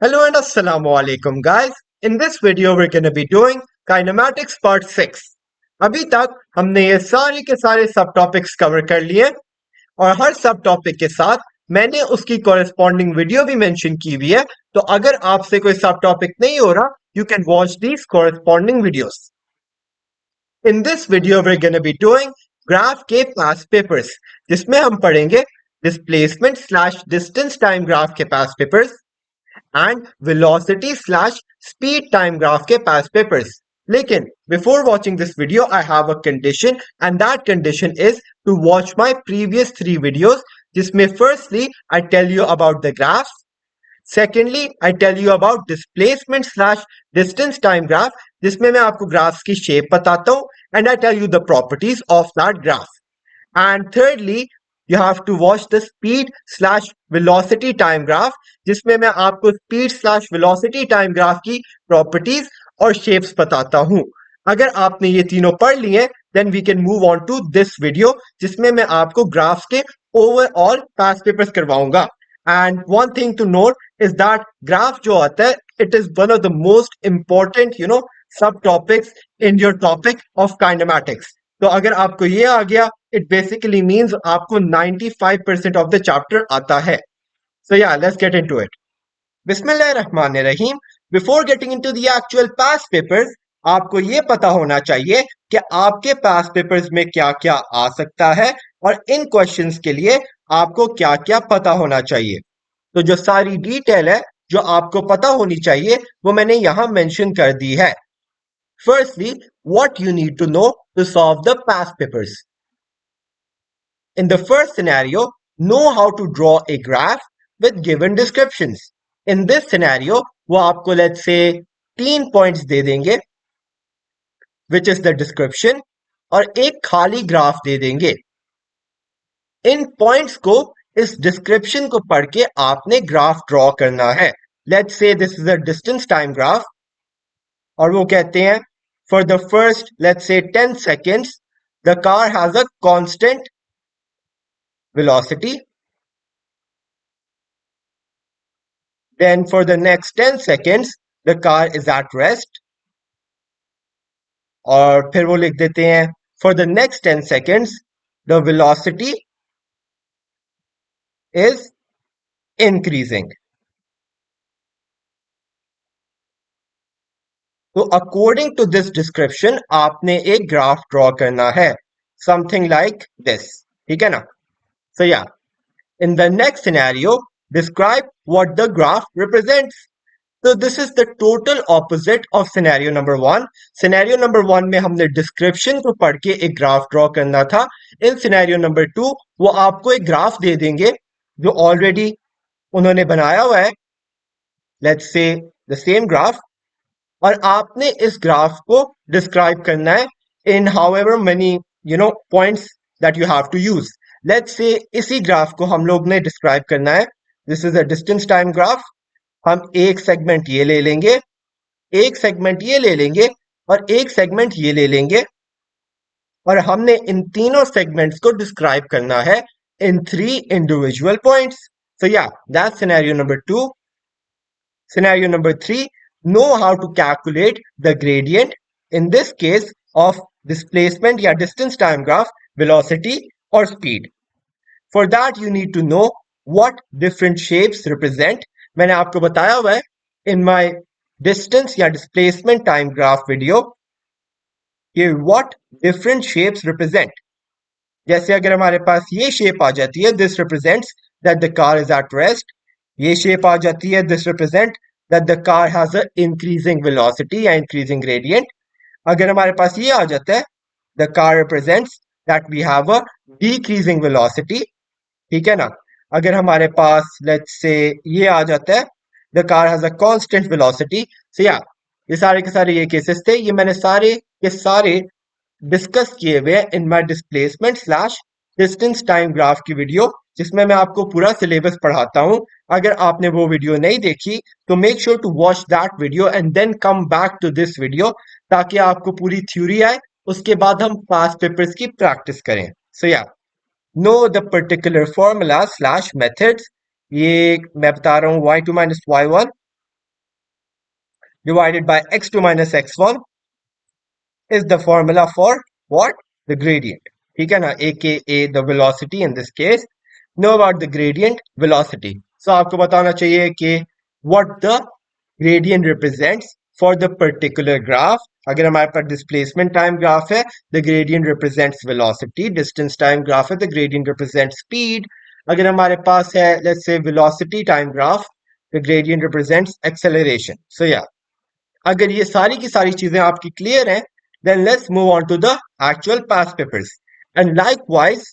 Hello and assalamu alaikum guys. In this video we're going to be doing kinematics part 6. अभी तक हमने ये सारे के सारे सब टॉपिक्स कवर कर लिए और हर सब टॉपिक के साथ मैंने उसकी कॉरेस्पॉन्डिंग वीडियो भी मेंशन की हुई है, तो अगर आपसे कोई सब टॉपिक नहीं हो रहा you can watch these corresponding videos. In this video we're going to be doing graph के पास्ट पेपर्स, जिसमें हम पढ़ेंगे displacement slash distance time graph के past papers and velocity slash speed time graph के past papers. लेकिन before watching this video I have a condition, and that condition is to watch my previous 3 videos जिसमें firstly I tell you about the graphs, secondly I tell you about displacement slash distance time graph जिसमें मैं आपको graphs की shape बताता हूँ and I tell you the properties of that graph, and thirdly you have to watch the speed slash velocity time graph जिसमें मैं आपको speed slash velocity time graph की properties और shapes बताता हूँ. अगर आपने ये तीनों पढ़ लिए then we can move on to this video जिसमें मैं आपको graphs के overall past papers करवाऊंगा. And one thing to note is that graph जो आता है it is one of the most important subtopics in your topic of kinematics. तो अगर आपको ये आ गया it basically means आपको 95% of the chapter आता है. So yeah, let's get into it. बिस्मिल्लाहिर्रहमानिर्रहीम. Before getting into the actual past papers, आपको ये पता होना चाहिए कि आपके past papers में क्या क्या आ सकता है और इन questions के लिए आपको क्या क्या पता होना चाहिए. तो जो सारी डिटेल है जो आपको पता होनी चाहिए वो मैंने यहाँ मेंशन कर दी है. Firstly, what you need to know to solve the past papers. In the first scenario, know how to draw a graph with given descriptions. In this scenario, वो आपको let's say 3 points दे देंगे, which is the description, और एक खाली graph दे देंगे. इन points को इस description को पढ़ के आपने ग्राफ ड्रॉ करना है. Let's say this is a distance time graph, और वो कहते हैं for the first let's say 10 seconds the car has a constant velocity. Then for the next 10 seconds the car is at rest. और फिर वो लिख देते हैं for the next 10 seconds the velocity is increasing. तो अकॉर्डिंग टू दिस डिस्क्रिप्शन आपने एक graph draw करना है, समथिंग लाइक दिस. ठीक है ना. सो या in the next scenario describe what the graph represents. तो this is the total opposite of scenario number 1. Scenario number 1 में हमने डिस्क्रिप्शन को पढ़ के एक ग्राफ ड्रॉ करना था. इन सिनेरियो नंबर 2 वो आपको एक ग्राफ दे देंगे जो ऑलरेडी उन्होंने बनाया हुआ है, लेट्स से द सेम ग्राफ, और आपने इस ग्राफ को डिस्क्राइब करना है in however many points that you have to use. Let's say इसी ग्राफ को हम लोग ने डिस्क्राइब करना है. This is a distance time graph. हम एक सेगमेंट ये ले लेंगे, एक सेगमेंट ये ले लेंगे और एक सेगमेंट ये ले लेंगे, और हमने इन तीनों सेगमेंट्स को डिस्क्राइब करना है in 3 individual points. So yeah, that's scenario number 2. Scenario number 3, know how to calculate the gradient, in this case of displacement या distance time graph, velocity or speed. For that you need to know what different shapes represent. मैंने आपको बताया हुआ है in my distance या displacement time graph video कि what different shapes represent. जैसे अगर हमारे पास ये शेप आ जाती है, this represents that the car is at rest. ये शेप आ जाती है, this represent that the car has a increasing velocity या इंक्रीजिंग ग्रेडियंट. अगर हमारे पास ये आ जाता है, the car represents that we have a decreasing velocity. ठीक है ना. अगर हमारे पास लेट्स से ये आ जाता है, the car has a constant velocity. So या ये सारे के सारे ये केसेस थे. ये मैंने सारे के सारे डिस्कस किए हुए in my displacement slash distance time graph की वीडियो, जिसमें मैं आपको पूरा सिलेबस पढ़ाता हूं. अगर आपने वो वीडियो नहीं देखी तो make sure to watch that video and then come back to this video, ताकि आपको पूरी थ्योरी आए. उसके बाद हम पास्ट पेपर्स की प्रैक्टिस करें. सो या know the particular formula slash methods. ये मैं बता रहा हूँ y2 - y1 divided by x2 minus x1 is the formula for what? The gradient. ठीक है ना, aka the velocity in this case. Know about the gradient velocity. So आपको बताना चाहिए कि what the gradient represents for the particular graph. अगर हमारे पास displacement time graph है, the gradient represents velocity. Distance time graph है, the gradient represents speed. अगर हमारे पास है, let's say velocity time graph, the gradient represents acceleration. So yeah, अगर ये सारी की सारी चीजें आपकी क्लियर हैं, then let's move on to the actual past papers. And likewise,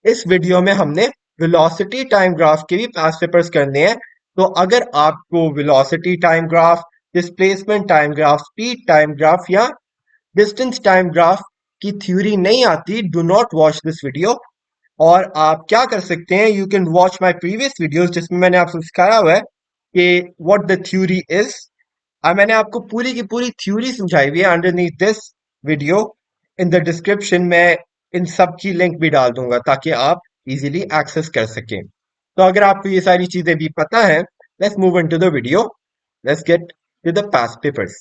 इस वीडियो में हमने वेलोसिटी टाइम ग्राफ के भी पास्ट पेपर्स करने हैं. तो अगर आपको velocity time graph, displacement time graph, speed time graph या डिस्टेंस टाइम ग्राफ की थ्योरी नहीं आती, do not watch this video. और आप क्या कर सकते हैं, you can watch my previous videos जिसमें मैंने आपको सिखाया हुआ है कि व्हाट द थ्योरी इज. मैंने आपको पूरी की पूरी थ्योरी समझाई हुई है underneath this video. In the description में इन सब की लिंक भी डाल दूंगा ताकि आप इजीली एक्सेस कर सकें. तो अगर आपको ये सारी चीजें भी पता है, let's move into the video. Let's get to the past papers.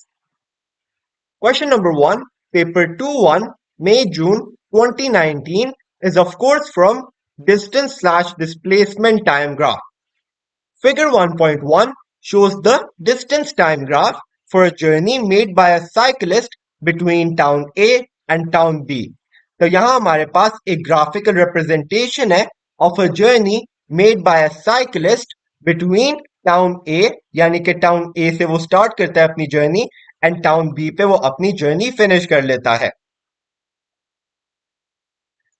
Question number 1, paper 2-1, May June 2019 is of course from distance slash displacement time graph. Figure 1.1 shows the distance time graph for a journey made by a cyclist between town A and town B. तो यहाँ हमारे पास एक graphical representation है of a journey made by a cyclist between town A, यानी कि town A से वो start करता है अपनी journey and town B पे वो अपनी journey finish कर लेता है.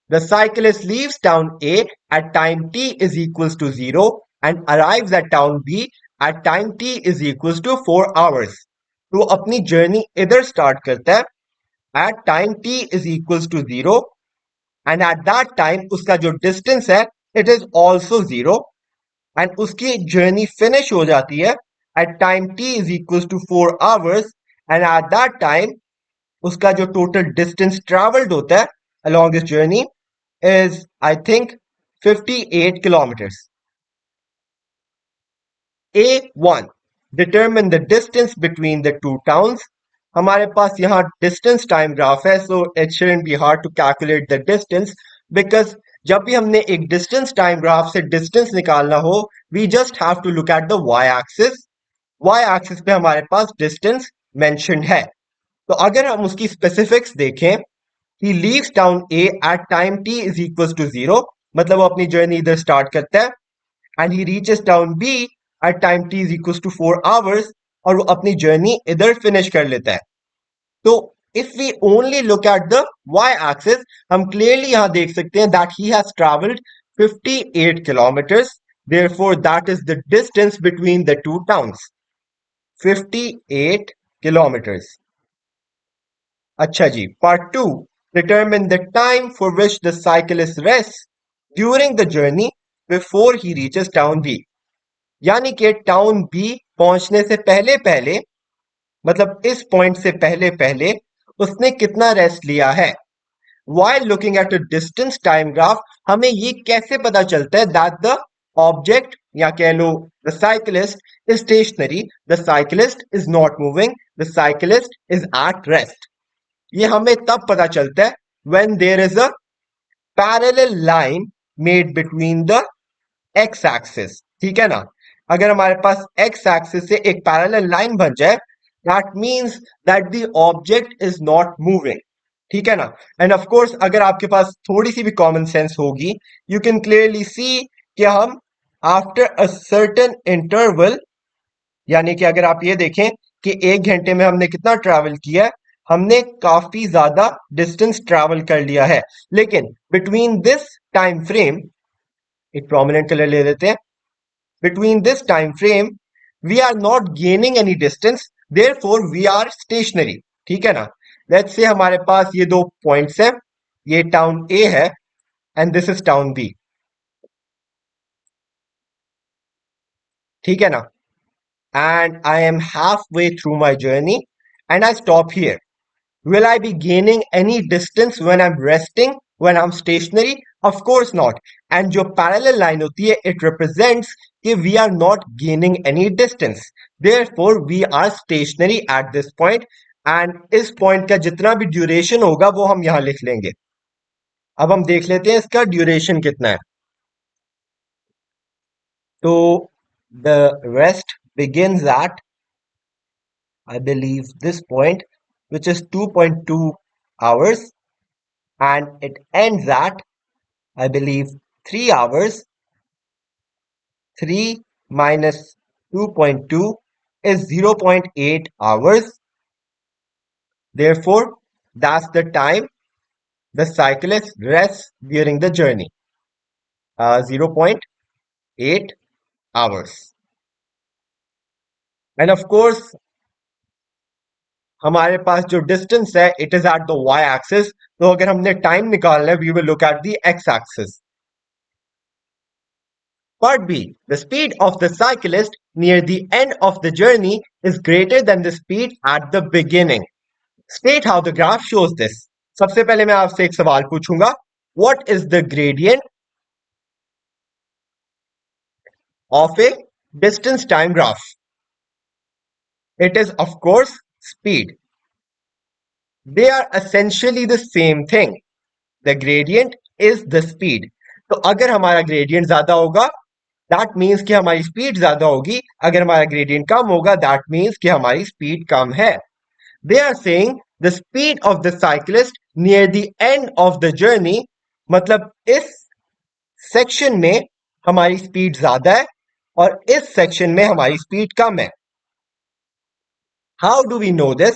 The cyclist leaves town A at time t is equals to 0 and arrives at town B at time t is equals to 4 hours. तो अपनी जर्नी इधर स्टार्ट करता है at time t is equals to 0 and at that time उसका जो distance है it is also 0 and उसकी journey finish हो जाती है at time t is equals to 4 hours and at that time उसका जो टोटल डिस्टेंस ट्रेवल्ड होता है along this journey is I think 58 kilometers. A1, determine the distance between the two towns. हमारे पास यहाँ distance time graph है, so it shouldn't be hard to calculate the distance because जब भी हमने एक distance time graph से distance निकालना हो, we just have to look at the y-axis. Y-axis पे हमारे पास distance mentioned है. तो अगर हम उसकी specifics देखें, he leaves town A at time t is equals to 0, मतलब वो अपनी जर्नी इधर स्टार्ट करता है and he reaches town B at time t is equals to 4 hours और वो अपनी जर्नी इधर फिनिश कर लेता है. तो if we only look at the y axis, हम clearly यहाँ देख सकते हैं that he has traveled 58 kilometers. Therefore, that is the distance between the two towns. 58 kilometers. अच्छा जी, part 2. Determine the time for which the cyclist rests during the journey before he reaches town B. यानी कि town B पहुंचने से पहले पहले, मतलब इस point से पहले पहले उसने कितना रेस्ट लिया है. While looking at a distance time graph, हमें ये कैसे पता चलता है that the object या कह लो the cyclist is stationary, the cyclist is not moving, the cyclist is at rest. ये हमें तब पता चलता है when there is a parallel line made between the x axis. ठीक है ना, अगर हमारे पास x axis से एक parallel line बन जाए, that means that the object is not moving. ठीक है ना. एंड ऑफ कोर्स अगर आपके पास थोड़ी सी भी कॉमन सेंस होगी, यू कैन क्लियरली सी कि हम आफ्टर अ सर्टेन इंटरवल, यानी कि अगर आप ये देखें कि 1 घंटे में हमने कितना ट्रैवल किया है, हमने काफी ज्यादा डिस्टेंस ट्रैवल कर लिया है. लेकिन बिटवीन दिस टाइम फ्रेम, एक प्रोमिनेंट कलर ले लेते हैं, between this time frame we are not gaining any distance, therefore we are stationary. ठीक है ना. लेट्स से हमारे पास ये दो पॉइंट्स हैं, ये टाउन ए है and this is town B. ठीक है ना. And I am half way through my journey and I stop here. Will I be gaining any distance when I'm resting, when I'm stationary? Of course not. And जो parallel line होती है it represents कि we are not gaining any distance, therefore we are stationary at this point. And इस point का जितना भी duration होगा वो हम यहां लिख लेंगे। अब हम देख लेते हैं इसका ड्यूरेशन कितना है। तो the rest begins at, I believe, this point, which is 2.2 hours, and it ends at, I believe, 3 hours. 3 minus 2.2 is 0.8 hours. Therefore, that's the time the cyclist rests during the journey. 0.8 hours. And of course, हमारे पास जो distance है it is at the Y axis, तो अगर हमने time निकालना है we will look at the X axis. Part B. The speed of the cyclist near the end of the journey is greater than the speed at the beginning. State how the graph shows this. सबसे पहले मैं आपसे एक सवाल पूछूंगा, what is the gradient of a distance time graph? It is of course speed. They are essentially the same thing. The gradient is the speed. तो अगर हमारा gradient ज्यादा होगा that means कि हमारी speed ज्यादा होगी, अगर हमारा gradient कम होगा that means कि हमारी speed कम है। They are saying the speed of the cyclist near the end of the journey, मतलब इस सेक्शन में हमारी स्पीड ज्यादा है और इस सेक्शन में हमारी स्पीड कम है। How do we know this?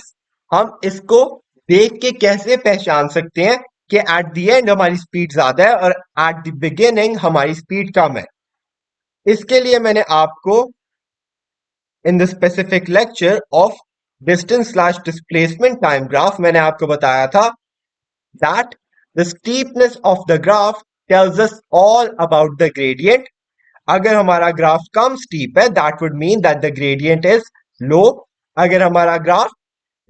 हम इसको देख के कैसे पहचान सकते हैं कि एट द एंड हमारी स्पीड ज्यादा है और एट द बिगिनिंग हमारी स्पीड कम है? इसके लिए मैंने आपको in the specific lecture of distance slash displacement time graph मैंने आपको बताया था that the steepness of the graph tells us all about the gradient. अगर हमारा ग्राफ कम स्टीप है that would mean that the gradient is low. अगर हमारा graph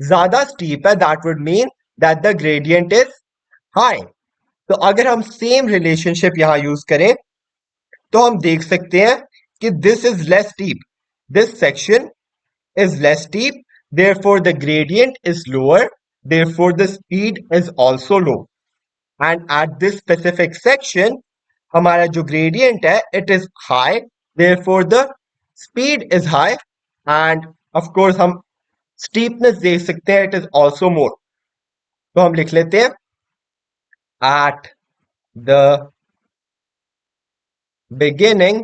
ज्यादा स्टीप है that would mean that the gradient is high. तो अगर हम सेम रिलेशनशिप यहां यूज करें तो हम देख सकते हैं कि this is less steep, this section is less steep, therefore the gradient is lower, therefore the speed is also low. And at this specific section हमारा जो gradient है it is high, therefore the speed is high, and of course हम steepness देख सकते हैं it is also more. तो हम लिख लेते हैं at the beginning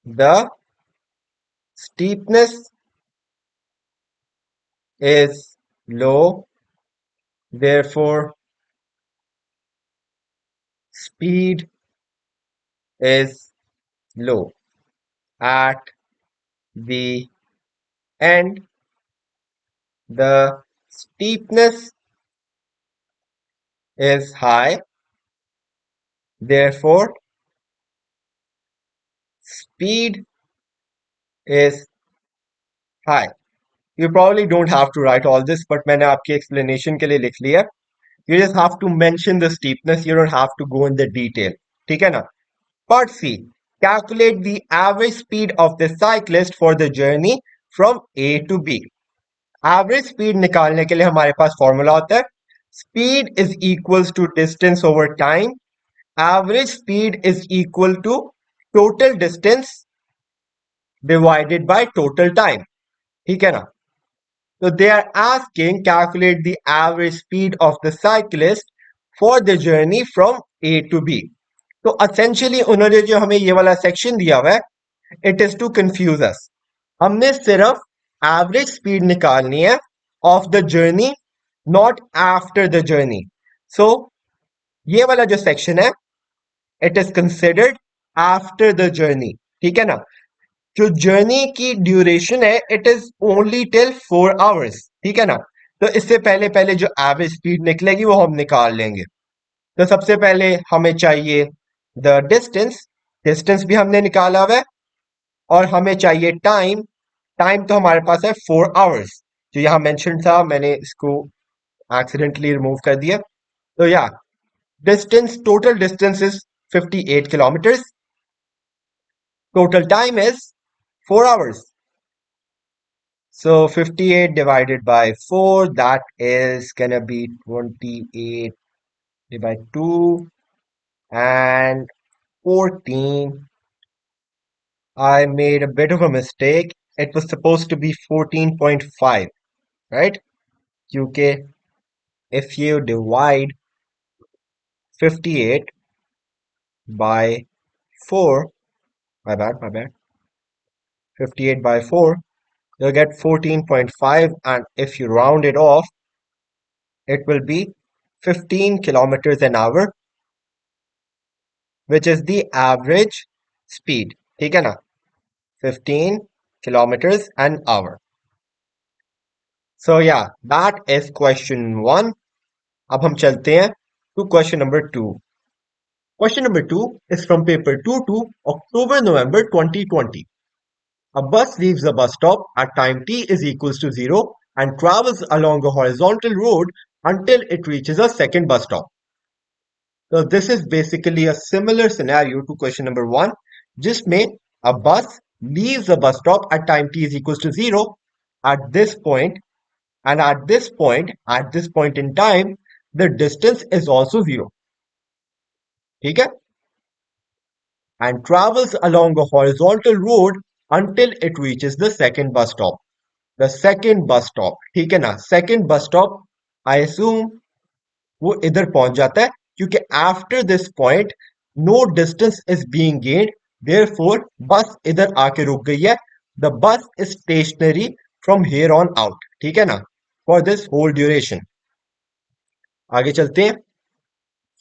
the steepness is low, therefore speed is low. At the end the steepness is high, therefore speed is high. You probably don't have to write all this, but मैंने आपकी explanation के लिए लिख लिया. You just have to mention the steepness. You don't have to go in the detail. ठीक है ना? Part C. Calculate the average speed of the cyclist for the journey from A to B. Average speed निकालने के लिए हमारे पास formula होता है. Speed is equals to distance over time. Average speed is equal to total distance divided by total time. ठीक है ना? So they are asking calculate the average speed of the cyclist for the journey from A to B. तो essentially उन्होंने जो हमें ये वाला section दिया हुआ है it is to confuse us. हमने सिर्फ average speed निकालनी है of the journey, not after the journey. So ये वाला जो सेक्शन है it is considered after the journey. ठीक है ना? जो जर्नी की ड्यूरेशन है it is only till 4 hours. ठीक है ना? तो इससे पहले पहले जो एवरेज स्पीड निकलेगी वो हम निकाल लेंगे. तो सबसे पहले हमें चाहिए द डिस्टेंस. डिस्टेंस भी हमने निकाला हुआ है और हमें चाहिए टाइम. टाइम तो हमारे पास है 4 आवर्स जो यहां मेंशन था, मैंने इसको एक्सीडेंटली रिमूव कर दिया। तो या distance, total distance is 58 kilometers. Total time is 4 hours. So 58 divided by 4, that is gonna be 28 divided by 2 and 14. I made a bit of a mistake. It was supposed to be 14.5, right? क्योंकि if you divide 58 by 4, my bad, 58 by 4, you'll get 14.5, and if you round it off, it will be 15 kilometers an hour, which is the average speed. ठीक है ना? 15 kilometers an hour. So yeah, that is question 1. अब हम चलते हैं to question number 2. Question number 2 is from paper 2 to October-November 2020. A bus leaves the bus stop at time t is equals to 0 and travels along a horizontal road until it reaches a second bus stop. So this is basically a similar scenario to question number 1, जिसमें a bus leaves a bus stop at time t is equals to 0 at this point, and at this point in time, the distance is also 0. ठीक है? And travels along a horizontal road until it reaches the second bus stop. The second bus stop, ठीक है ना? Second bus stop, I assume वो इधर पहुंच जाता है क्योंकि after this point no distance is being gained, therefore बस इधर आके रुक गई है. The bus is stationary from here on out. ठीक है ना? For this whole duration. आगे चलते हैं.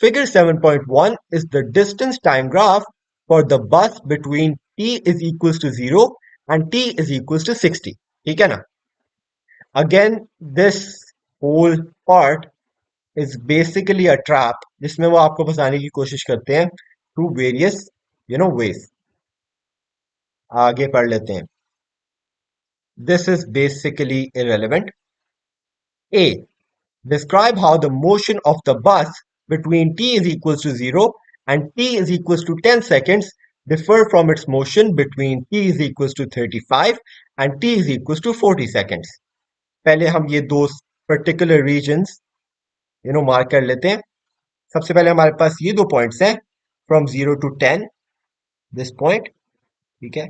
Figure 7.1 is the distance time graph for the bus between t is equals to 0 and t is equals to 60. ठीक है ना? Again, this whole part is basically a trap जिसमें वो आपको फंसाने की कोशिश करते हैं through various ways. आगे पढ़ लेते हैं. This is basically irrelevant. A. Describe how the motion of the bus between t is equals to 0 and t is equals to 10 seconds differ from its motion between t is equals to 35 and t is equals to 40 seconds. पहले हम ये दो particular regions mark कर लेते हैं. सबसे पहले हमारे पास ये दो पॉइंट्स हैं from 0 to 10, this point, ठीक है,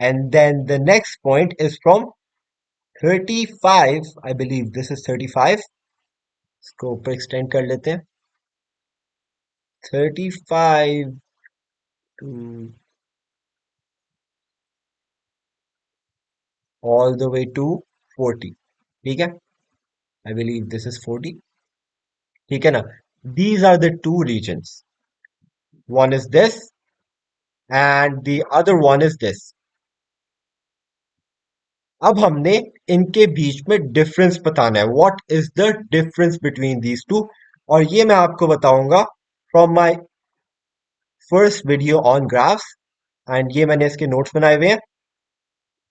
and then the next point is from 35, I believe this is 35, इसको ऊपर extend कर लेते हैं, 35 to all the way to 40, ठीक है, I believe this is 40, ठीक है ना. These are the two regions. One is this and the other one is this. अब हमने इनके बीच में डिफरेंस बताना है. What is the difference between these two, और ये मैं आपको बताऊंगा from my first video on graphs, and ये मैंने इसके नोट्स बनाए हुए हैं.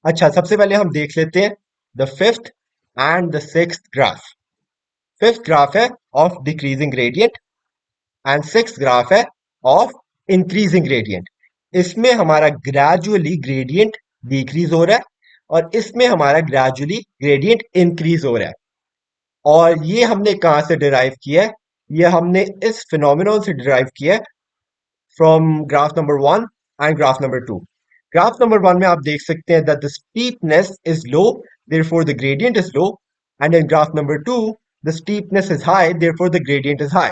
अच्छा, सबसे पहले हम देख लेते हैं the fifth and the sixth graph. Fifth graph है of decreasing gradient and sixth graph है ऑफ इंक्रीजिंग ग्रेडियंट. इसमें हमारा ग्रेजुअली ग्रेडियंट डिक्रीज हो रहा है और इसमें हमारा ग्रेजुअली ग्रेडियंट इंक्रीज हो रहा है. और ये हमने कहां से डिराइव किया है? ये हमने इस फिनोमिनन से डिराइव किया है from graph number 1 and graph number 2. Graph number 1 में आप देख सकते हैं that the steepness is low, therefore the gradient is low, and in graph number 2 the steepness is high, therefore the gradient is high.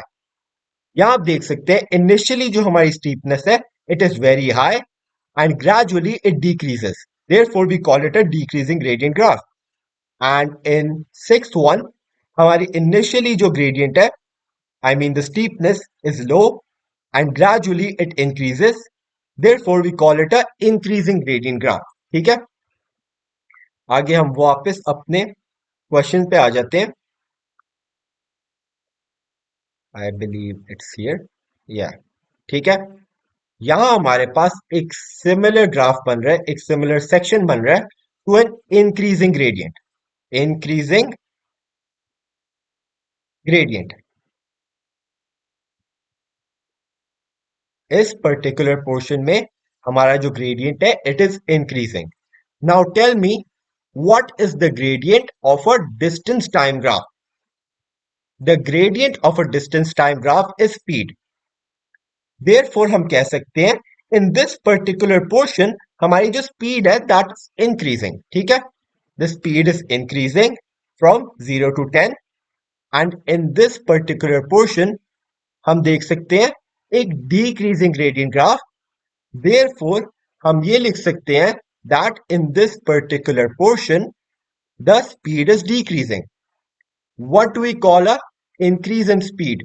यहां आप देख सकते हैं इनिशियली जो हमारी स्टीपनेस है it is very high and gradually it decreases. Therefore, we call it a decreasing gradient graph. And in sixth one, हमारी initially जो gradient है, I mean the steepness is low and gradually it increases. Therefore, we call it a increasing gradient graph. ठीक है? आगे हम वापस अपने question पे आ जाते हैं. I believe it's here. Yeah. ठीक है? यहां हमारे पास एक सिमिलर ग्राफ बन रहा है, एक सिमिलर सेक्शन बन रहा है to an increasing gradient. Increasing gradient इस पर्टिकुलर पोर्शन में हमारा जो ग्रेडियंट है it is increasing. Now tell me what is the gradient of a distance time graph? The gradient of a distance time graph is speed. Therefore हम कह सकते हैं in this particular portion हमारी जो speed है that's increasing. ठीक है, the speed is increasing from 0 to 10 and in this particular portion हम देख सकते हैं एक decreasing gradient graph. Therefore हम ये लिख सकते हैं that in this particular portion the speed is decreasing. What do we call a increase in speed?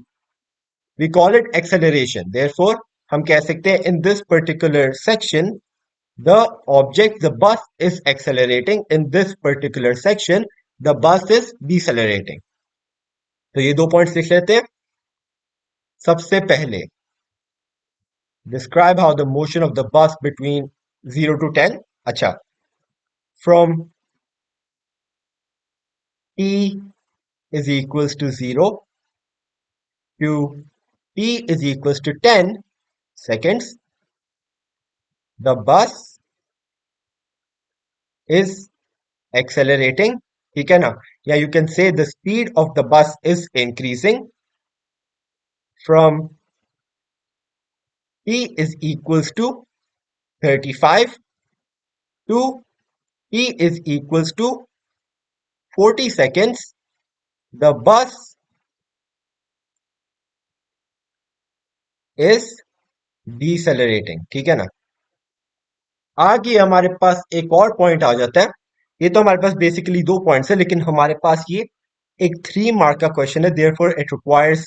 We call it acceleration. Therefore, हम कह सकते हैं in this particular section, the object, the bus is accelerating. In this particular section, the bus is decelerating. तो ये दो points लिख लेते हैं. सबसे पहले describe how the motion of the bus between 0 to 10. अच्छा, from t is equals to 0 to t is equals to 10 seconds, the bus is accelerating. ठीक है ना, या you can say the speed of the bus is increasing from t is equals to 35 to t is equals to 40 seconds. The bus is decelerating. ठीक है ना, आगे हमारे पास एक और पॉइंट आ जाता है. ये तो हमारे पास बेसिकली दो पॉइंट्स है, लेकिन हमारे पास ये एक 3 मार्क का क्वेश्चन है. Therefore it requires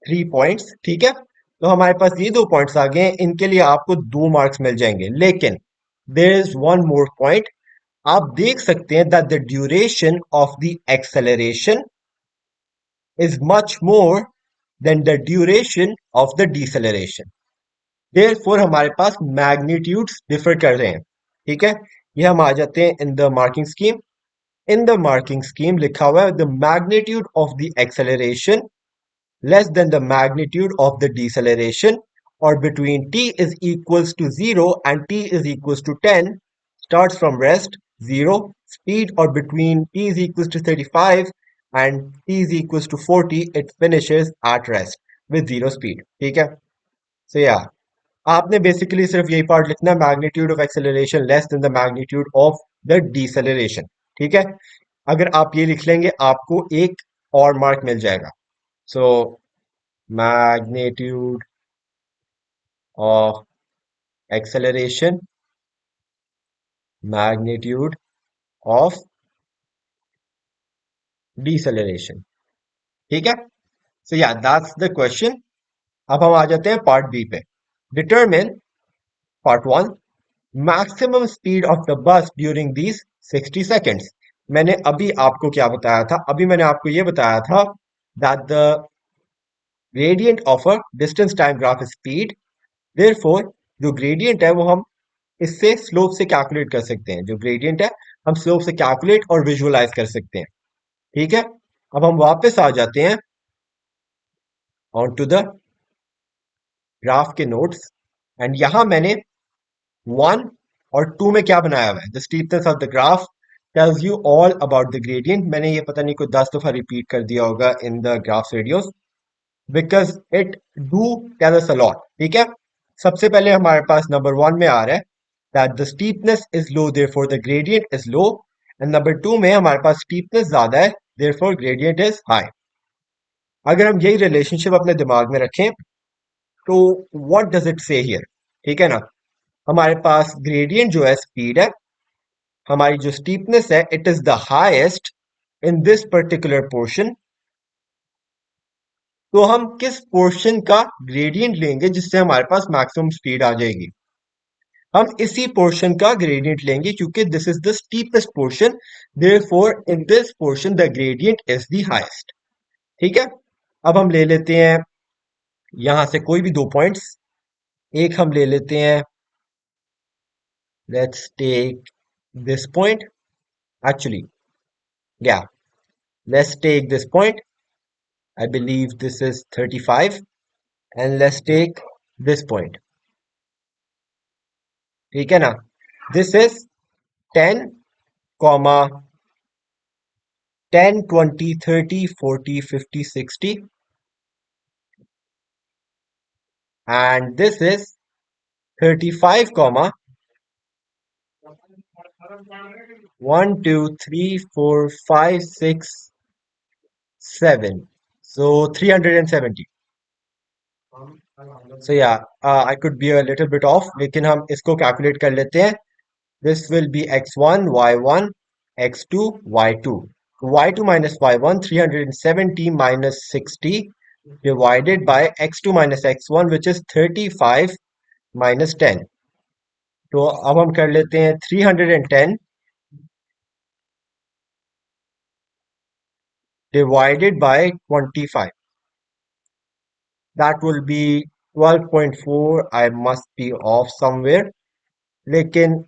3 points. ठीक है, तो हमारे पास ये दो पॉइंट्स आ गए हैं, इनके लिए आपको 2 मार्क्स मिल जाएंगे. लेकिन there is one more point. आप देख सकते हैं that the duration of the acceleration is much more than the duration of the deceleration. Therefore हमारे पास मैग्नीट्यूड्स डिफर कर रहे हैं. ठीक है, ये हम आ जाते हैं in the marking scheme. In the marking scheme लिखा हुआ है the magnitude of the acceleration less than the magnitude of the deceleration, or between t is equals to 0 and t is equals to 10, starts from rest 0 speed, or between t is equals to 35 and t is equals to 40 it finishes at rest with 0 speed. ठीक है, so yeah, आपने basically सिर्फ यही part लिखना है, magnitude of acceleration less than the magnitude of the deceleration. ठीक है, अगर आप ये लिख लेंगे आपको एक और मार्क मिल जाएगा. सो magnitude of acceleration, magnitude of deceleration. ठीक है, so yeah, that's the question. अब हम आ जाते हैं पार्ट बी पे. Determine part 1 maximum speed of the bus during these 60 seconds. मैंने अभी आपको क्या बताया था, अभी मैंने आपको ये बताया था that the gradient of a distance time graph is speed. Therefore जो gradient है वो हम इससे स्लोप से कैलकुलेट कर सकते हैं. जो ग्रेडियंट है हम स्लोप से कैलकुलेट और विजुअलाइज कर सकते हैं. ठीक है, अब हम वापस आ जाते हैं ऑन टू द ग्राफ के नोट्स. एंड यहां मैंने 1 और 2 में क्या बनाया हुआ है, the steepness of the graph tells you all about the gradient. मैंने ये पता नहीं कोई 10 दफा रिपीट कर दिया होगा in the graphs videos because it do tell us a lot. ठीक है, सबसे पहले हमारे पास नंबर 1 में आ रहा है that the steepness is low therefore the gradient is low, and number 2 में हमारे पास steepness ज्यादा है therefore gradient is high. अगर हम यही रिलेशनशिप अपने दिमाग में रखें तो what does it say here? ठीक है ना, हमारे पास gradient जो है स्पीड है, हमारी जो steepness है it is the highest in this particular portion. तो हम किस पोर्शन का ग्रेडियंट लेंगे जिससे हमारे पास मैक्सिमम स्पीड आ जाएगी, हम इसी पोर्शन का ग्रेडियंट लेंगे क्योंकि this is the steepest portion. Therefore in this portion the gradient is the highest. ठीक है, अब हम ले लेते हैं यहां से कोई भी 2 पॉइंट्स. एक हम ले लेते हैं, let's take this point. Actually या let's take this point I believe this is 35, and let's take this point. ठीक है ना? This is 10, comma 10, 20, 30, 40, 50, 60, and this is 35, comma 1, 2, 3, 4, 5, 6, 7. So 370. So yeah, I could be a little bit off, लेकिन हम इसको calculate कर लेते हैं. This will be x1, y1, x2, y2. y2 minus y1, 370 minus 60 divided by x2 minus x1, which is 35 minus 10. तो अब हम कर लेते हैं 310 divided by 25. That will be 12.4. I must be off somewhere. लेकिन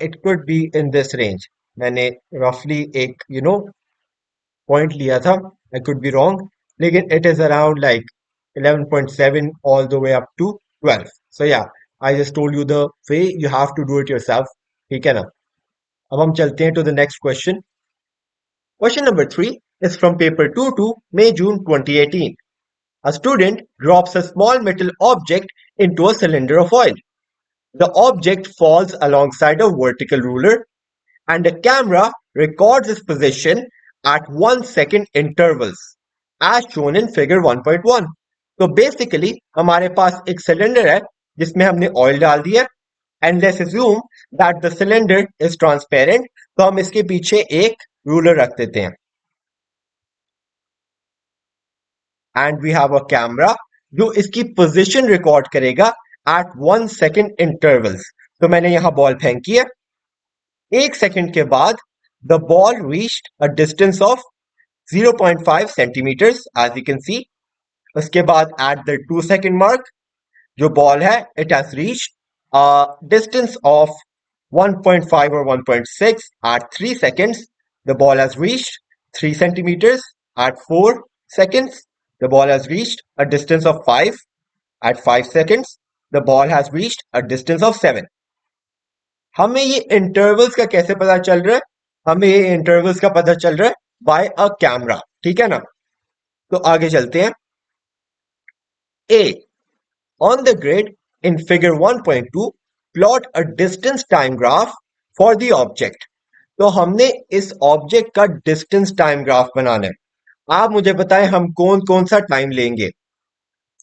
it could be in this range. मैंने roughly एक point लिया था. I could be wrong. लेकिन it is around like 11.7 all the way up to 12. So yeah, I just told you the way you have to do it yourself. ठीक है ना? अब हम चलते हैं to the next question. Question number 3 is from paper 2 May-June 2018. A student drops a small metal object into a cylinder of oil. The object falls alongside a vertical ruler, and the camera records its position at 1 second intervals, as shown in figure 1.1. तो basically हमारे पास एक cylinder है जिसमें हमने oil डाल दिया, and let's assume that the cylinder is transparent. तो हम इसके पीछे एक रूलर रख देते हैं, and we have a camera जो इसकी पोजीशन रिकॉर्ड करेगा एट 1 second इंटरवल्स. तो मैंने यहां बॉल फेंकी है. 1 सेकंड के बाद the ball reached a distance of 0.5 centimetres as you can see. उसके बाद एट द 2 second मार्क जो बॉल है it has reached a distance of 1.5 or 1.6. At 3 seconds the ball has reached 3 centimeters. At 4 seconds the ball has reached a distance of 5. At 5 seconds the ball has reached a distance of 7. हमें ये intervals का कैसे पता चल रहा है? हमें ये इंटरवल्स का पता चल रहा है बाय अ कैमरा. ठीक है ना? तो आगे चलते हैं. A on the grid in figure 1.2 plot a distance time graph for the object. तो हमने इस ऑब्जेक्ट का डिस्टेंस टाइम ग्राफ बनाना है. आप मुझे बताएं हम कौन कौन सा टाइम लेंगे.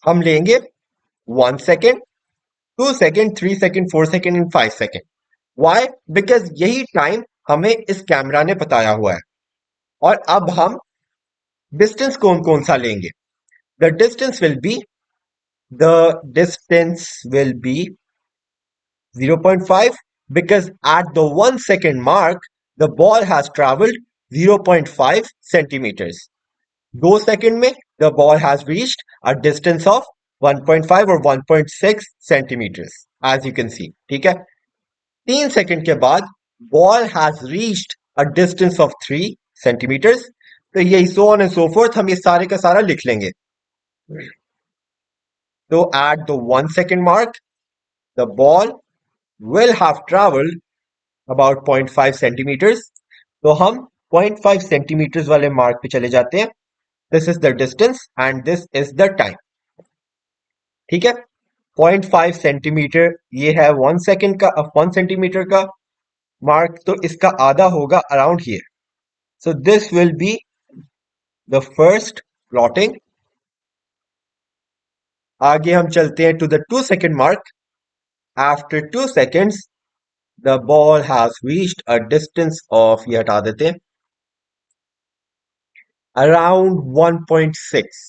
हम लेंगे 1 second, 2 second, 3 second, 4 second and 5 second. Why? Because यही टाइम हमें इस कैमरा ने बताया हुआ है. और अब हम डिस्टेंस कौन कौन सा लेंगे. The distance will be the distance will be 0.5 because at the 1 second mark the ball has traveled 0.5 centimeters. 2 second में the ball has reached a distance of 1.5 or 1.6 centimeters as you can see. ठीक है. 3 second के बाद ball has reached a distance of 3 centimeters. तो यही so on and so forth हम ये सारे का सारा लिख लेंगे. तो at the 1 second mark the ball will have traveled about 0.5 centimeters. तो हम 0.5 centimeters वाले मार्क पे चले जाते हैं. This is the distance and this is the time. ठीक है. 0.5 सेंटीमीटर ये है 1 सेकेंड का, 1 सेंटीमीटर का मार्क. तो इसका आधा होगा around here. So this will be the first plotting. आगे हम चलते हैं to the 2 second mark. After 2 seconds the ball has reached a distance of, ये हटा देते हैं, around 1.6.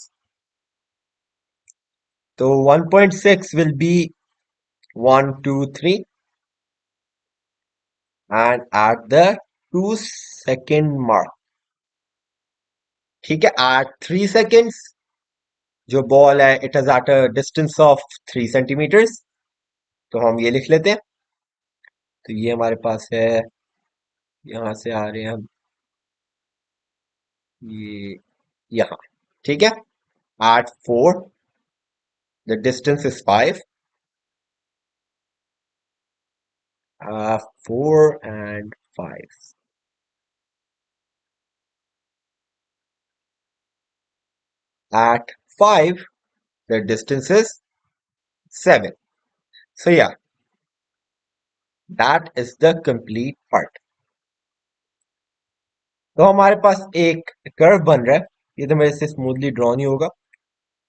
तो 1.6 will be 1, 2, 3, and at the 2 second mark. ठीक है. at 3 seconds जो बॉल है it is at a distance of 3 centimetres. तो हम ये लिख लेते हैं. तो ये हमारे पास है, यहां से आ रहे हैं हम ये यहाँ. ठीक है, at 4 the distance is 5, 4 and 5. At 5 the distance is 7. So yeah, that is the complete part. तो हमारे पास एक कर्व बन रहा है, ये तो मेरे से स्मूथली ड्रॉ नहीं होगा,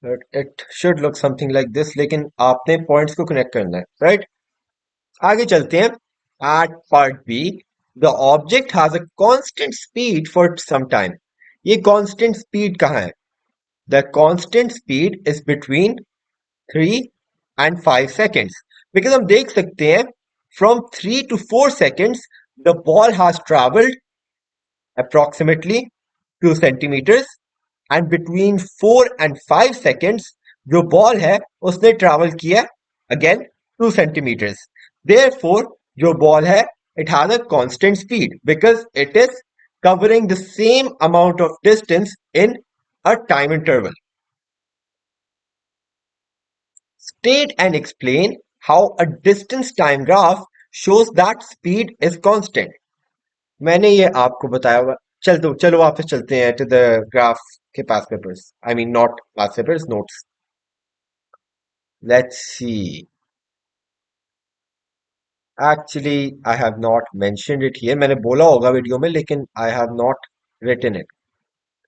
but it should look something like this, लेकिन आपने पॉइंट्स को कनेक्ट करना है, राइट? आगे चलते हैं. At part B the object has a constant speed for some time. ये कांस्टेंट स्पीड कहाँ है? The constant speed is between 3 and 5 seconds. Because हम देख सकते हैं from 3 to 4 seconds the ball has traveled approximately 2 centimeters and between 4 and 5 seconds जो ball है उसने ट्रैवल किया again 2 centimeters. Therefore जो बॉल है it has a constant speed because it is covering the same amount of distance in a time interval. State and explain how a distance time graph shows that speed is constant. मैंने ये आपको बताया हुआ. चलो वापस चलते हैं to the graph के past papers. I mean not past papers, notes. Let's see. Actually, I have not mentioned it here. मैंने बोला होगा वीडियो में, लेकिन I have not written it.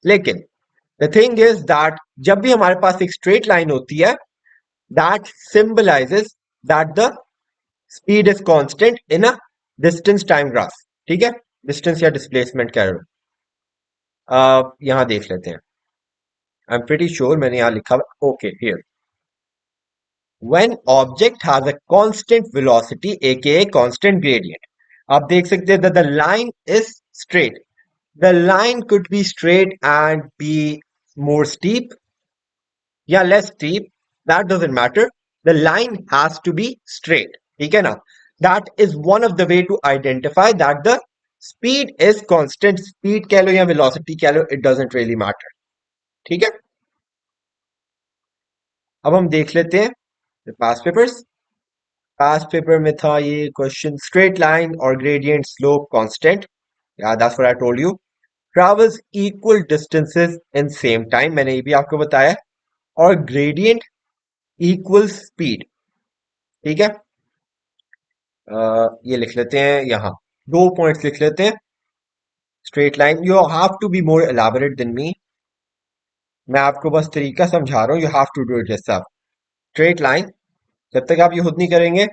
लेकिन the thing is that जब भी हमारे पास एक straight line होती है, that symbolizes that the speed is constant in a distance time graph. ठीक है, distance या displacement कह रहे हो. यहां देख लेते हैं. I'm pretty sure मैंने यहां लिखा हुआ. Okay, here. When object has a constant velocity aka constant gradient, आप देख सकते हैं that the line is straight. The line could be straight and be more steep, yeah, less steep, that doesn't matter. The line has to be straight. ठीक है ना? That is one of the way to identify that the speed is constant. Speed कह लो या velocity कह लो, it doesn't really matter. ठीक है? अब हम देख लेते हैं past papers. Past paper में था ये question, straight line or gradient slope constant. Yeah, that's what I told you. Travels equal distances in same time. मैंने ये भी आपको बताया. और gradient equals speed. ठीक है? ये लिख लेते हैं यहाँ. 2 पॉइंट्स लिख लेते हैं. Straight line, you have to be more elaborate than me. मैं आपको बस तरीका समझा रहा हूँ. You have to do it yourself. Straight line, जब तक आप ये खुद नहीं करेंगे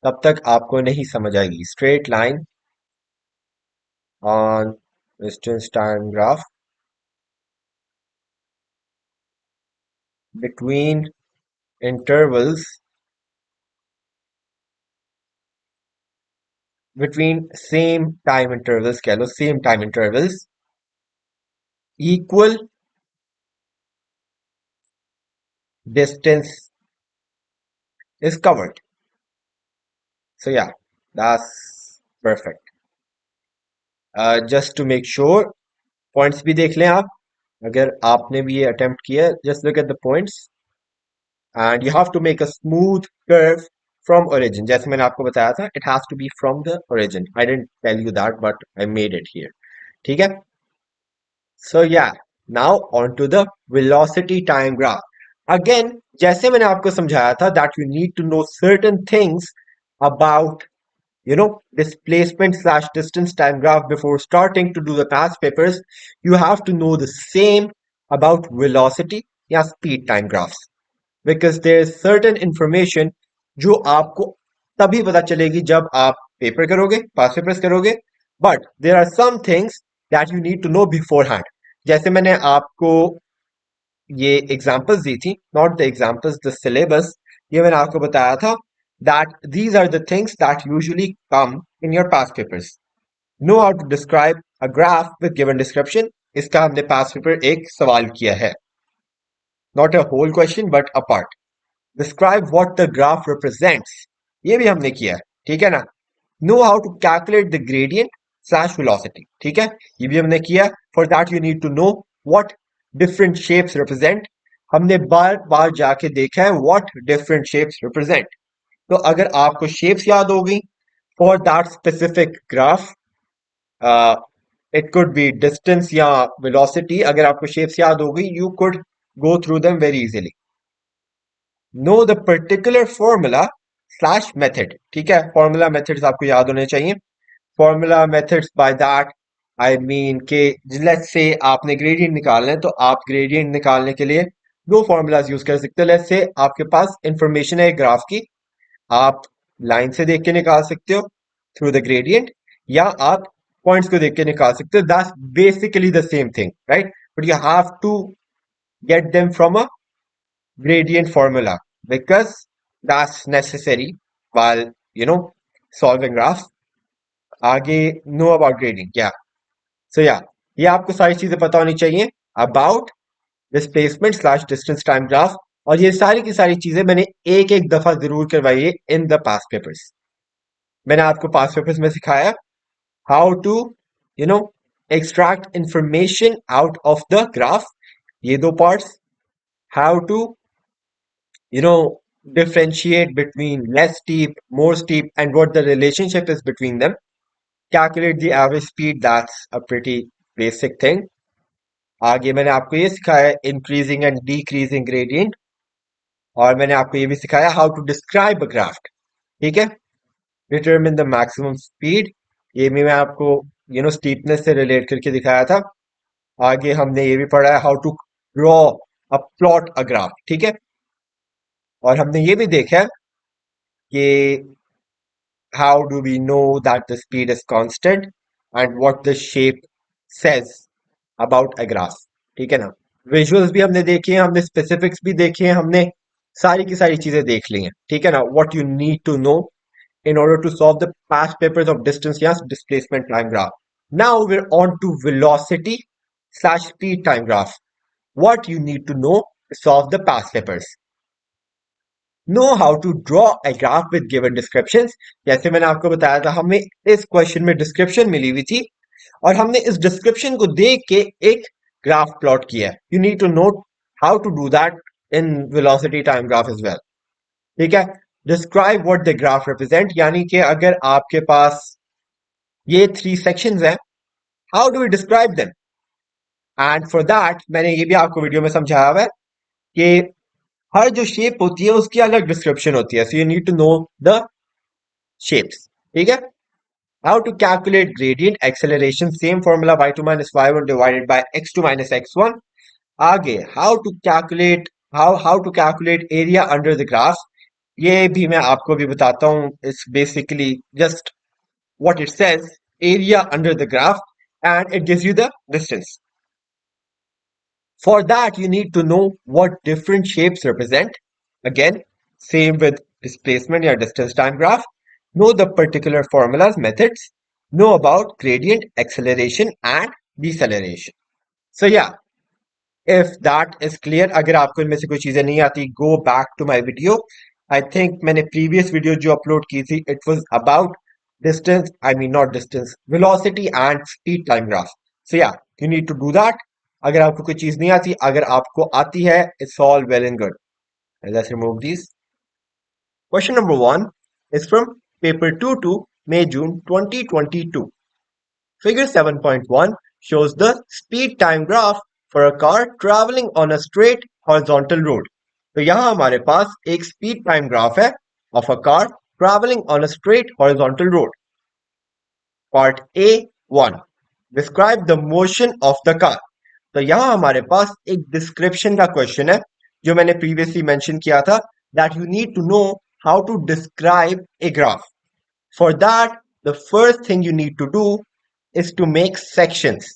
तब तक आपको नहीं समझ आएगी. Straight line on distance time graph between intervals, between same time intervals कह लो, same time intervals equal distance is covered. So yeah, that's perfect. Just to make sure, points भी देख लें आप. अगर आपने भी ये attempt किया, just look at the points and you have to make a smooth curve from origin. जैसे मैंने आपको बताया था, it has to be from the origin. I didn't tell you that, but I made it here. ठीक है? So yeah, now on to the velocity time graph. Again, जैसे मैंने आपको समझाया था that you need to know certain things about displacement slash distance time graph before starting to do the past papers. You have to know the same about velocity या speed time graphs because there is certain information जो आपको तभी पता चलेगी जब आप paper करोगे, past papers करोगे. But there are some things that you need to know beforehand. जैसे मैंने आपको ये एग्जाम्पल्स दी थी, not the examples, the syllabus. ये मैंने आपको बताया था that these are the things that usually come in your past papers. Know how to describe a graph with given description. इसका हमने past paper एक सवाल किया है. Not a whole question but a part. Describe what the graph represents. ये भी हमने किया है. ठीक है ना? Know how to calculate the gradient slash velocity. ठीक है? ये भी हमने किया. For that you need to know what different shapes represent, हमने बार बार जाके देखा है व्हाट डिफरेंट शेप्स रिप्रेजेंट। तो अगर आपको शेप्स याद होगी for that specific graph, it could be distance या वेलोसिटी, अगर आपको शेप्स याद होगी you could go through them very easily. Know the particular formula slash method, ठीक है, फॉर्मूला मेथड्स आपको याद होने चाहिए। Formula methods by that I mean के लेट्स से आपने ग्रेडियंट निकालना है तो आप ग्रेडियंट निकालने के लिए दो फॉर्मूलाज यूज कर सकते हो। लेट्स से आपके पास इंफॉर्मेशन है ग्राफ की, आप लाइन से देख के निकाल सकते हो थ्रू द ग्रेडियंट, या आप पॉइंट्स को देख के निकाल सकते हो, that's basically the same thing, right? But you have to get them from a gradient formula because that's necessary while solving graphs. आगे know about gradient, yeah. So yeah, ये आपको सारी चीजें पता होनी चाहिए about displacement slash distance time graph, और ये सारी की सारी चीजें मैंने एक एक दफा जरूर करवाई है इन द पास्ट पेपर्स। मैंने आपको पास्ट पेपर्स में सिखाया how to you know extract information out of the graph, ये दो parts, how to you know differentiate between less steep, more steep, and what the relationship is between them, calculate the average speed, that's a pretty basic thing। आगे मैंने आपको ये सिखाया increasing and decreasing gradient, और मैंने आपको ये भी सिखाया how to describe a graph, ठीक है, डिटरमिन द मैक्सिमम स्पीड, ये भी मैं आपको स्टीपनेस से रिलेट करके दिखाया था। आगे हमने ये भी पढ़ा है how to draw a plot a graph, ठीक है, और हमने ये भी देखा है कि how do we know that the speed is constant and what the shape says about a graph, ठीक है ना। विजुअल्स भी हमने देखे हैं, हमने स्पेसिफिक्स भी देखे हैं, हमने सारी की सारी चीजें देख ली हैं, ठीक है ना। what you need to know in order to solve the past papers of distance या displacement time graph. Now we're on to velocity slash speed time graph. What you need to know to solve the past papers. Know how to draw a graph with given descriptions। जैसे मैंने आपको बताया था हमें इस question में description मिली हुई थी और हमने इस डिस्क्रिप्शन को देख के एक ग्राफ प्लॉट किया है। You need to note how to do that in velocity time graph as well, ठीक है। Describe what the graph represent, यानी कि अगर आपके पास ये थ्री सेक्शंस हैं, how do we describe them, and for that मैंने ये भी आपको वीडियो में समझाया हुआ है कि हर जो शेप होती है उसकी अलग डिस्क्रिप्शन होती है, so you need to know the shapes, ठीक है। How to calculate gradient acceleration, same formula y2 minus y1 divided by x2 minus x1। आगे how to calculate area under the graph, ये भी मैं आपको भी बताता हूं, it's basically just what it says, area under the graph, and it gives you the distance. For that, you need to know what different shapes represent. Again, same with displacement or distance time graph. Know the particular formulas, methods. Know about gradient, acceleration and deceleration. So yeah, if that is clear, अगर आपको इनमें से कोई चीजें नहीं आती, go back to my video. I think मैंने previous video जो upload की थी, it was about distance, I mean not distance, velocity and speed time graph. So yeah, you need to do that. अगर आपको कोई चीज नहीं आती, अगर आपको आती है, it's all well and good. And let's remove these. Question number 1 is from paper 2 May-June 2022. Figure 7.1 shows the speed time graph for a car traveling on a straight horizontal road. तो यहाँ हमारे पास एक speed time graph है of a car traveling on a straight horizontal road. Part A1. Describe the motion of the car. तो यहां हमारे पास एक डिस्क्रिप्शन का क्वेश्चन है जो मैंने प्रीवियसली मेंशन किया था, that you need to know how to describe a graph. For that the first thing you need to do is to make sections.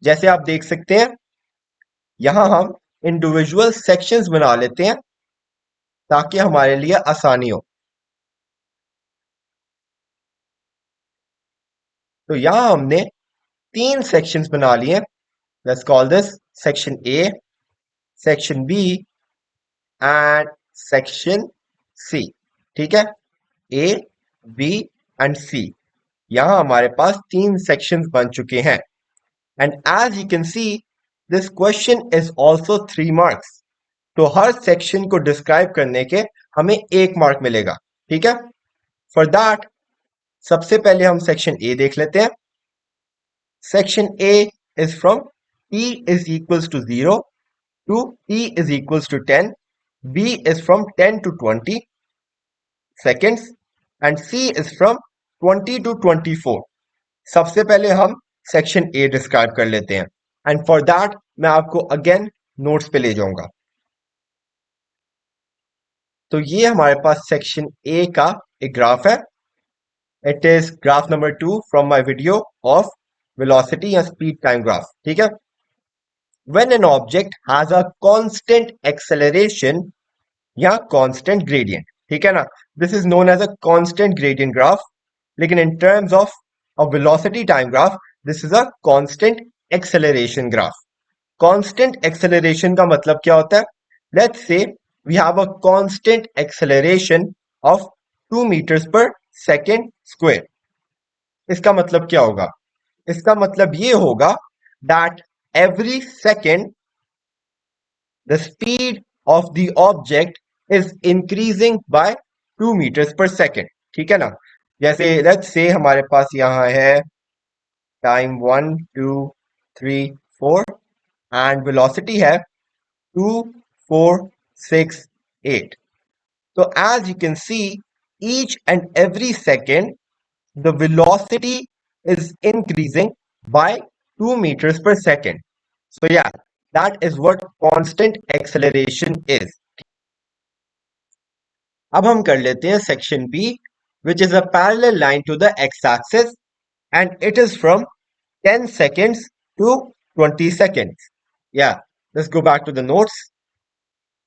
जैसे आप देख सकते हैं यहां हम इंडिविजुअल सेक्शंस बना लेते हैं ताकि हमारे लिए आसानी हो। तो यहां हमने तीन सेक्शंस बना लिए। Let's call this section A, section B and section C, ठीक है, ए बी एंड सी। यहां हमारे पास तीन सेक्शंस बन चुके हैं, and as you can see this question is also 3 marks. तो हर सेक्शन को डिस्क्राइब करने के हमें 1 मार्क मिलेगा। ठीक है, फॉर दैट सबसे पहले हम सेक्शन ए देख लेते हैं। Section A is from t is equals to 0 to t is equals to 10. b is from 10 to 20 seconds and c is from 20 to 24. सबसे पहले हम सेक्शन ए डिस्क्राइब कर लेते हैं एंड फॉर दैट मैं आपको अगेन नोट्स पे ले जाऊंगा। तो ये हमारे पास सेक्शन ए का एक ग्राफ है। It is graph number 2 from my video of velocity या स्पीड टाइम ग्राफ। ठीक है, when an object has a constant acceleration या कांस्टेंट ग्रेडियंट, ठीक है ना, this is known as a constant gradient graph. लेकिन in terms of a velocity time graph this is a constant acceleration graph. Constant acceleration का मतलब क्या होता है? लेट्स से we have a constant acceleration of 2 meters per second square. इसका मतलब क्या होगा? इसका मतलब ये होगा that every second the speed of the object is increasing by 2 meters per second. ठीक है ना, जैसे लेट्स से हमारे पास यहां है टाइम 1 2 3 4 एंड वेलोसिटी है 2 4 6 8. So as you can see, each and every second, the velocity is increasing by 2 meters per second. So yeah, that is what constant acceleration is. अब हम कर लेते हैं section B, which is a parallel line to the x-axis, and it is from 10 seconds to 20 seconds. Yeah, let's go back to the notes.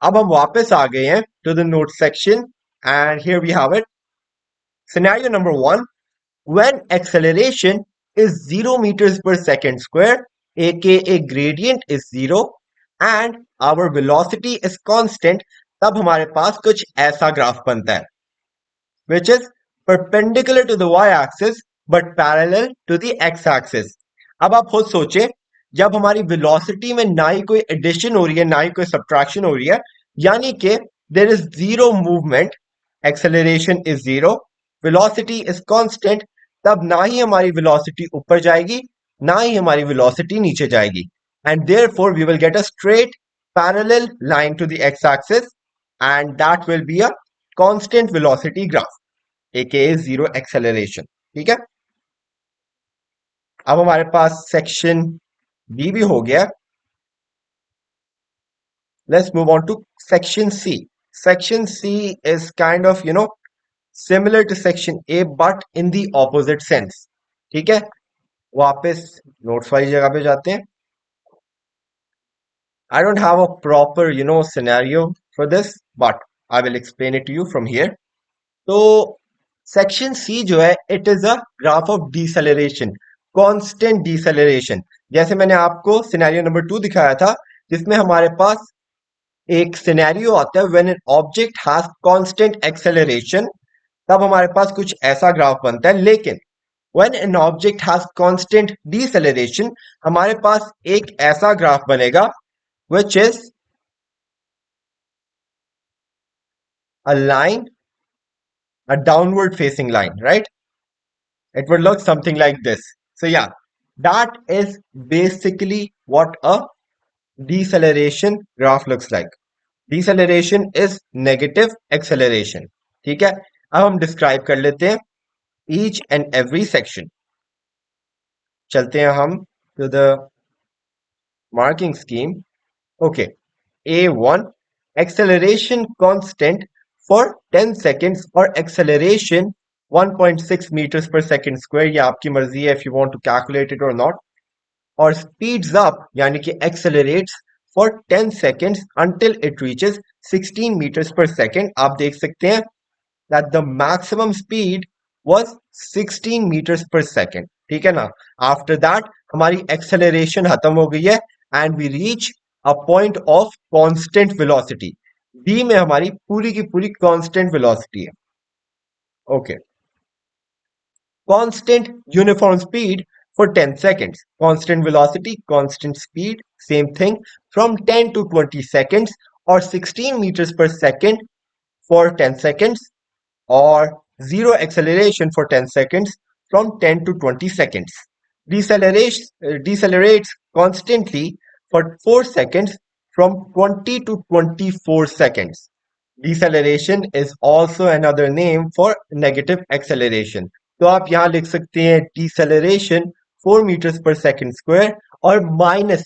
अब हम वापस आ गए हैं to the notes section, and here we have it. Scenario number 1, when acceleration is 0 meters per second square, aka gradient is 0, and our velocity is constant, तब हमारे पास कुछ ऐसा graph बनता है which is perpendicular to the y-axis but parallel to the x-axis. अब आप खुद सोचे, जब हमारी velocity में ना ही कोई addition हो रही है ना ही कोई subtraction हो रही है, यानी कि there is zero movement, acceleration is zero, velocity is constant, तब ना ही हमारी velocity ऊपर जाएगी ना ही हमारी velocity नीचे जाएगी, and therefore we will get a straight parallel line to the x-axis and that will be a constant velocity graph aka zero acceleration. ठीक है, अब हमारे पास सेक्शन बी भी हो गया। Let's move on to section C. Section C is kind of similar to section A but in the opposite sense. ठीक है, वापस नोट्स वाली जगह पे जाते हैं। I don't have a proper scenario for this but I will explain it to you from here. तो section C जो है it is a graph of deceleration, constant deceleration. जैसे मैंने आपको सिनेरियो नंबर 2 दिखाया था जिसमें हमारे पास एक सिनेरियो आता है when an object has constant acceleration, तब हमारे पास कुछ ऐसा ग्राफ बनता है। लेकिन when an object has constant deceleration हमारे पास एक ऐसा ग्राफ बनेगा which is a line, a downward facing line, right? It would look something like this. So yeah, that is basically what a deceleration graph looks like. Deceleration is negative acceleration. ठीक है, अब हम describe कर लेते हैं each and every section. चलते हैं हम to the marking scheme. Okay, A1, acceleration constant for 10 seconds or acceleration 1.6 meters per second square, ये आपकी मर्जी है if you want to calculate it or not. और speeds up यानी कि accelerates for 10 seconds until it reaches 16 meters per second. आप देख सकते हैं that the maximum speed was 16 meters per second. ठीक है ना, after that हमारी acceleration खत्म हो गई है and we reach a point of constant velocity. B में हमारी पूरी की पूरी constant velocity है. Okay. Constant uniform speed for 10 seconds. Constant velocity, constant speed. Same thing from 10 to 20 seconds or 16 meters per second for 10 seconds or zero acceleration for 10 seconds from 10 to 20 seconds. Decelerates constantly for 4 seconds from 20 to 24 seconds. Deceleration is also another name for negative acceleration. तो आप यहाँ लिख सकते हैं deceleration 4 meters per second square और minus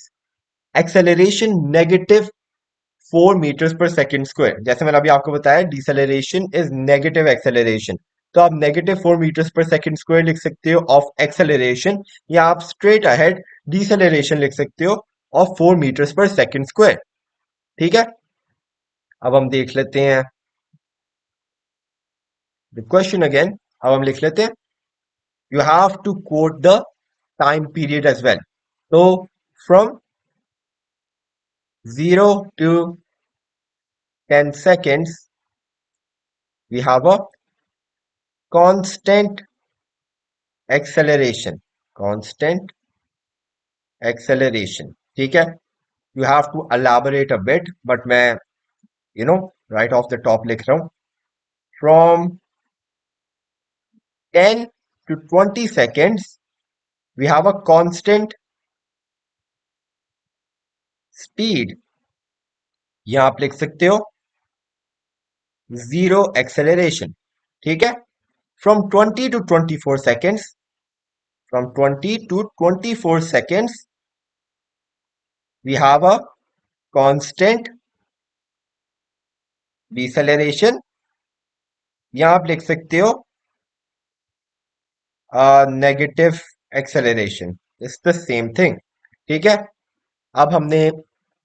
acceleration negative 4 meters per second square. जैसे मैंने अभी आपको बताया deceleration is negative acceleration. तो आप negative 4 meters per second square लिख सकते हो of acceleration या आप straight ahead deceleration लिख सकते हो of 4 meters per second square. ठीक है, अब हम देख लेते हैं the question again. अब हम लिख लेते हैं you have to quote the time period as well. So from 0 to 10 seconds we have a constant acceleration. Constant acceleration. ठीक है, you have to elaborate a bit, but मैं right off the top लिख रहा हूँ. From 10 to 20 seconds we have a constant speed. यहाँ आप लिख सकते हो zero acceleration. ठीक है, from 20 to 24 seconds, from 20 to 24 seconds we have a constant deceleration. यहाँ आप लिख सकते हो negative acceleration. It's the same thing. ठीक है, अब हमने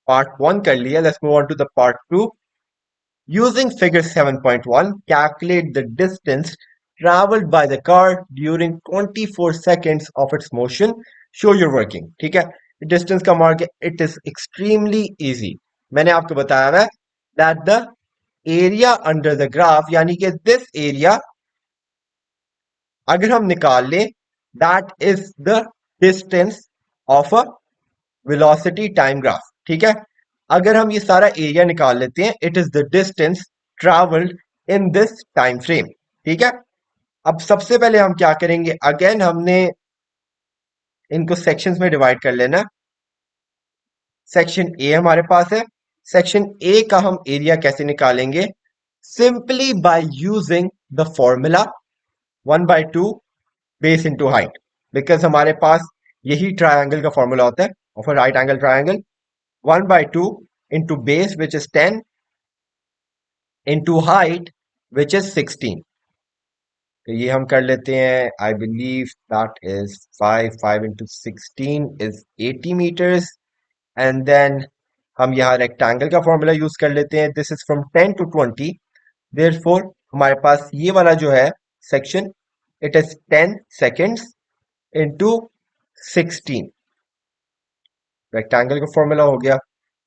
पार्ट 1 कर लिया. Let's move on to the part 2. Using figure 7.1, calculate the distance traveled by the car during 24 seconds of its motion. Show your working. ठीक है, डिस्टेंस का mark है. It is extremely easy. मैंने आपको बताया है that the area under the graph, यानी कि दिस एरिया अगर हम निकाल लें that is the distance of a velocity time graph. ठीक है, अगर हम ये सारा एरिया निकाल लेते हैं it is the distance travelled in this time frame. ठीक है, अब सबसे पहले हम क्या करेंगे, अगेन हमने इनको सेक्शंस में डिवाइड कर लेना. सेक्शन ए हमारे पास है. सेक्शन ए का हम एरिया कैसे निकालेंगे, simply by using the formula 1/2 base into height. Because हमारे पास यही ट्राइंगल का फॉर्मूला होता है of a right angle triangle. 1/2 into base which is 10 into height which is 16. तो ये हम कर लेते हैं. I believe that is 5 into 16 is 80 meters. And then हम यहाँ रेक्टेंगल का फॉर्मूला यूज कर लेते हैं. This is from 10 to 20. Therefore हमारे पास ये वाला जो है section it is 10 seconds into 16. Rectangle का फॉर्मूला हो गया.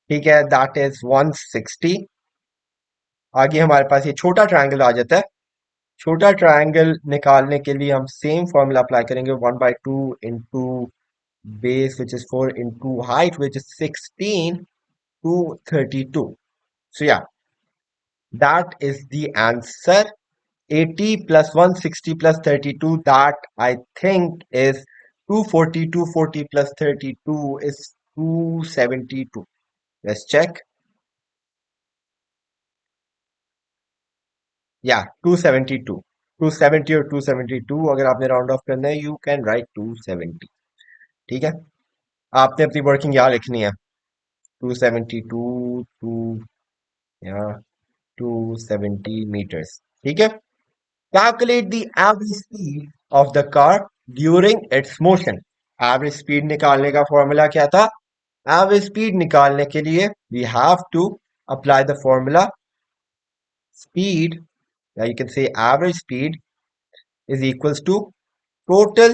ठीक है, दैट इज 160. आगे हमारे पास ये छोटा ट्रायंगल आ जाता है. छोटा ट्रायंगल निकालने के लिए हम सेम फॉर्मूला अप्लाई करेंगे. 1/2 into base which is 4 into height which is 16 to 32. So yeah, that is the answer. 80 plus 160 plus 32, that I think is 240. 240 plus 32 is 272. Let's check. Yeah, 272. 270 और 272 अगर आपने राउंड ऑफ करना है you can write 270. ठीक है, आपने अपनी working यहाँ लिखनी है. 272 टू यहाँ 270 meters. ठीक है, calculate the average speed of the car during its motion. Average speed निकालने का फॉर्मूला क्या था, एवरेज स्पीड निकालने के लिए we have to apply the formula speed. Now you can say average speed is equals to total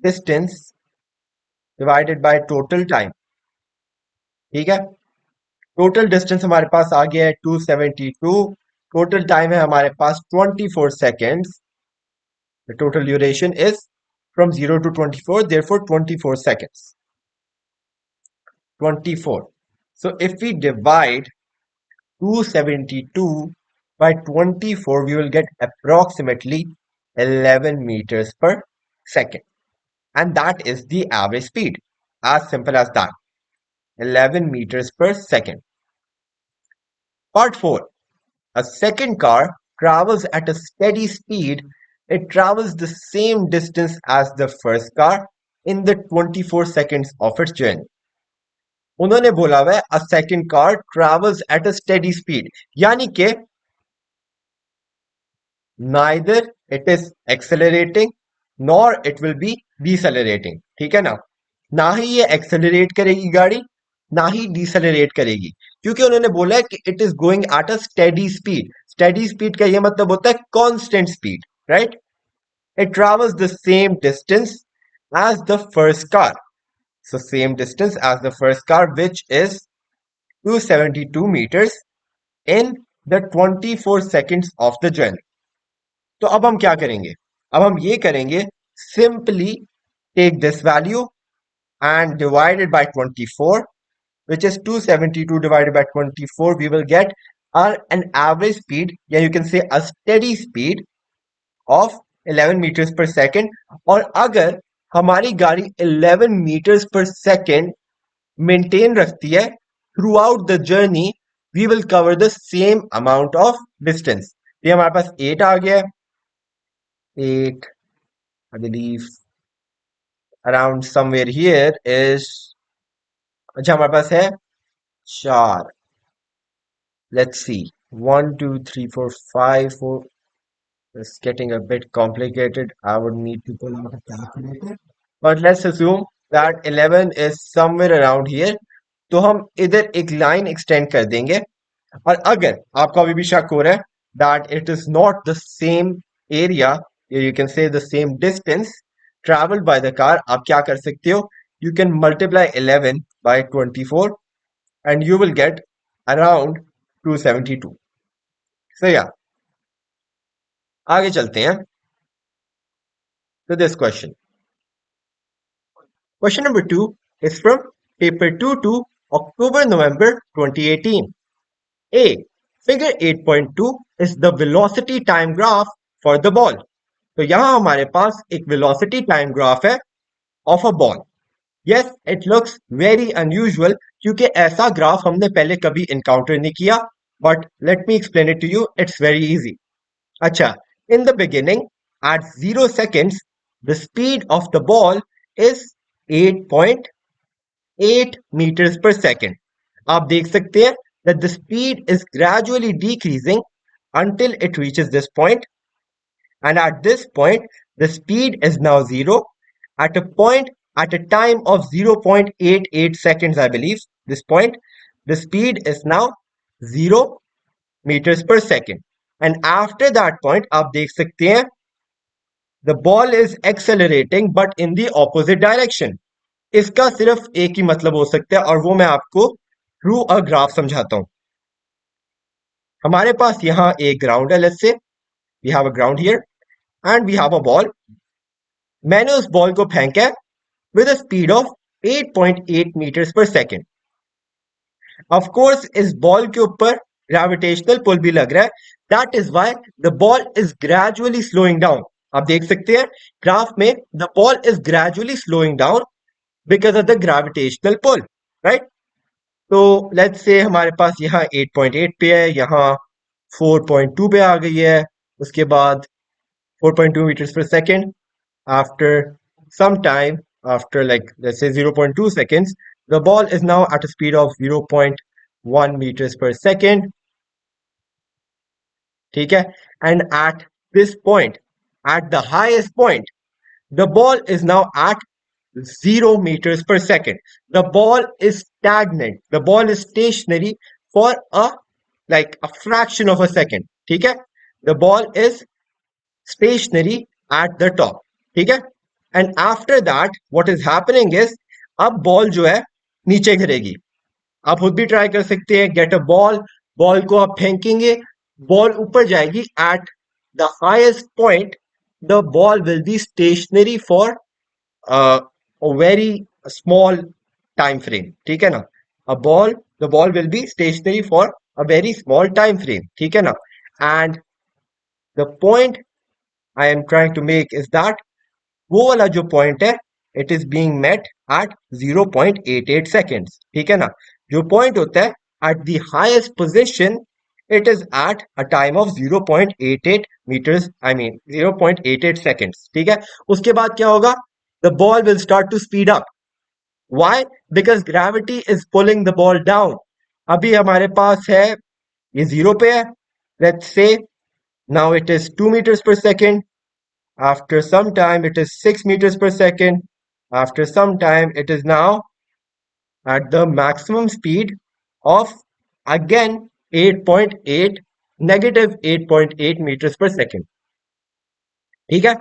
distance divided by total time. ठीक है, total distance हमारे पास आ गया है 272. टोटल टाइम है हमारे पास 24 seconds. The total duration is from 0 to 24, therefore 24 seconds. 24. So if we divide 272 by 24, we will get approximately 11 meters per second. And that is the average speed. As simple as that. 11 meters per second. Part 4. A second car travels at a steady speed. It travels the same distance as the first car in the 24 seconds of its journey. उन्होंने बोला हुआ है a second car travels at a steady speed, यानी कि neither it is accelerating nor it will be decelerating. ठीक है ना ही ये एक्सेलरेट करेगी गाड़ी, ना ही डिसेलरेट करेगी, क्योंकि उन्होंने बोला है कि it is going at a steady speed. Steady speed का ये मतलब होता है constant speed, right? It travels the same distance as the first car. So same distance as the first car, which is 272 meters in the 24 seconds of the journey. तो अब हम क्या करेंगे? अब हम ये करेंगे, simply take this value and divide it by 24, which is 272 divided by 24. We will get an average speed, yeah, you can say a steady speed of 11 meters per second. और अगर हमारी गाड़ी 11 meters per second मेंटेन रखती है throughout the journey, we will cover the same amount of distance. ये हमारे पास 8 आ गया है. 8, I believe around somewhere here is, अच्छा हमारे पास है 4. Let's see, 1 2 3 4 5 4. It's getting a bit complicated. I would need to pull out a calculator, but let's assume that 11 is somewhere around here. तो हम इधर एक लाइन एक्सटेंड कर देंगे. और अगर आपको अभी भी शक हो रहा है that it is not the same area, you can say the same distance traveled by the car, आप क्या कर सकते हो? You can multiply 11 by 24 and you will get around 272. So yeah, आगे चलते हैं to this question. Question number 2 is from paper 2 October-November 2018. A. Figure 8.2 is the velocity time graph for the ball. तो यहां हमारे पास एक velocity time graph है of a ball. Yes, it looks very unusual क्योंकि ऐसा ग्राफ हमने पहले कभी encounter नहीं किया. But let me explain it to you. It's very easy. अच्छा, in the beginning, at 0 seconds, the speed of the ball is 8.8 meters per second. आप देख सकते हैं that the speed is gradually decreasing until it reaches this point, and at this point the speed is now 0. At a time of 0.88 seconds, I believe, this point, the speed is now 0 meters per second. And after that point आप देख सकते हैं the ball is accelerating but in the opposite direction. इसका सिर्फ एक ही मतलब हो सकता है और वो मैं आपको थ्रू अ ग्राफ समझाता हूं. हमारे पास यहां एक ग्राउंड है. Let's say we have a ground here and we have a ball. मैंने उस बॉल को फेंका है with a speed of 8.8 meters per second. Of course इस बॉल के ऊपर ग्रेविटेशनल पुल भी लग रहा है. That is why the ball is gradually slowing down. आप देख सकते हैं ग्राफ में the ball is gradually slowing down because of the gravitational pull, right? तो लेट्स से हमारे पास यहाँ 8.8 पे है, यहाँ 4.2 पे आ गई है, उसके बाद 4.2 meters per second. After some time, after like let's say 0.2 seconds, the ball is now at a speed of 0.1 meters per second. ठीक है? And at this point, at the highest point, the ball is now at 0 meters per second. The ball is stagnant. The ball is stationary for a fraction of a second. ठीक है? The ball is stationary at the top. ठीक है? And after that, what is happening is अब ball जो है नीचे गिरेगी. आप खुद भी ट्राई कर सकते हैं. गेट अ बॉल, बॉल को आप फेंकेंगे, बॉल ऊपर जाएगी. At the highest point the ball will be stationary for a very small time frame. ठीक है ना? The ball will be stationary for a very small time frame. ठीक है ना? And the point I am trying to make is that वो वाला जो point है, it is being met at 0.88 seconds. ठीक है ना? जो point होता है at the highest position, it is at a time of 0.88 meters, I mean 0.88 seconds. ठीक है? उसके बाद क्या होगा? The ball will start to speed up. Why? Because gravity is pulling the ball down. अभी हमारे पास है ये जीरो पे है. Let's say now it is 2 meters per second. After some time it is 6 meters per second. After some time it is now at the maximum speed of again 8.8 negative 8.8 meters per second. ठीक है?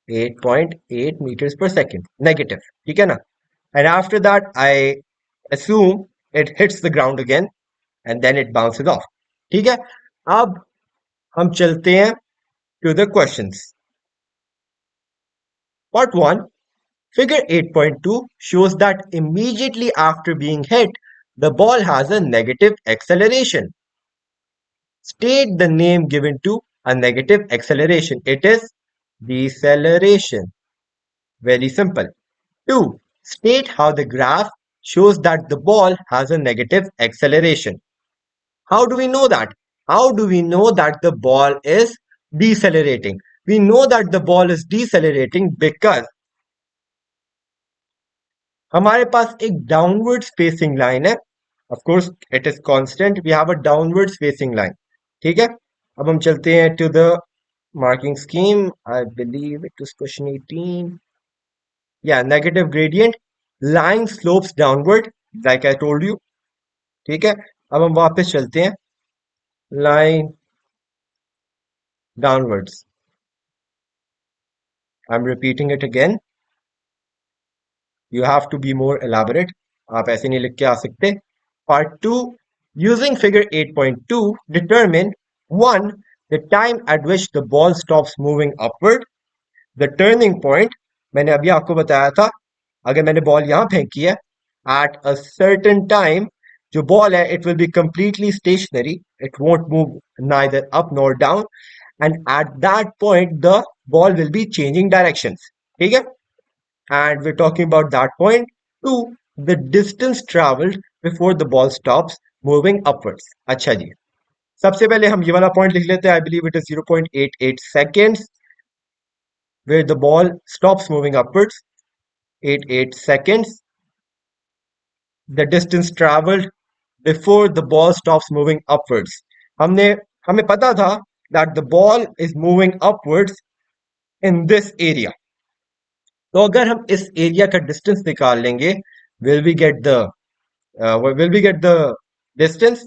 8.8 meters per second negative. ठीक है ना? And after that, I assume it hits the ground again and then it bounces off. ठीक है? अब हम चलते हैं to the questions. Part 1. Figure 8.2 shows that immediately after being hit, the ball has a negative acceleration. State the name given to a negative acceleration. It is deceleration. Very simple. 2. State how the graph shows that the ball has a negative acceleration. How do we know that? How do we know that the ball is decelerating? We know that the ball is decelerating because हमारे पास एक downward spacing line है. Of course it is constant. We have a downward spacing line. ठीक है? अब हम चलते हैं to the marking scheme. I believe it was question 18. या negative gradient line slopes downward like I told you. ठीक है? अब हम वापस चलते हैं. Line downwards. I am repeating it again. You have to be more elaborate. आप ऐसे नहीं लिख के आ सकते. Part 2. Using figure 8.2, determine 1. The time at which the ball stops moving upward. The turning point. मैंने अभी आपको बताया था अगर मैंने बॉल यहाँ फेंकी है at a certain time जो बॉल है it will be completely stationary. It won't move neither up nor down. And at that point the ball will be changing directions. ठीक है? And we're talking about that point. 2. The distance traveled before the ball stops moving upwards. अच्छा जी. सबसे पहले हम ये वाला point लिख लेते हैं. I believe it is 0.88 seconds where the ball stops moving upwards. 88 seconds. The distance traveled before the ball stops moving upwards. हमें पता था that the ball is moving upwards in this area. तो अगर हम इस एरिया का distance निकाल लेंगे will we get the distance.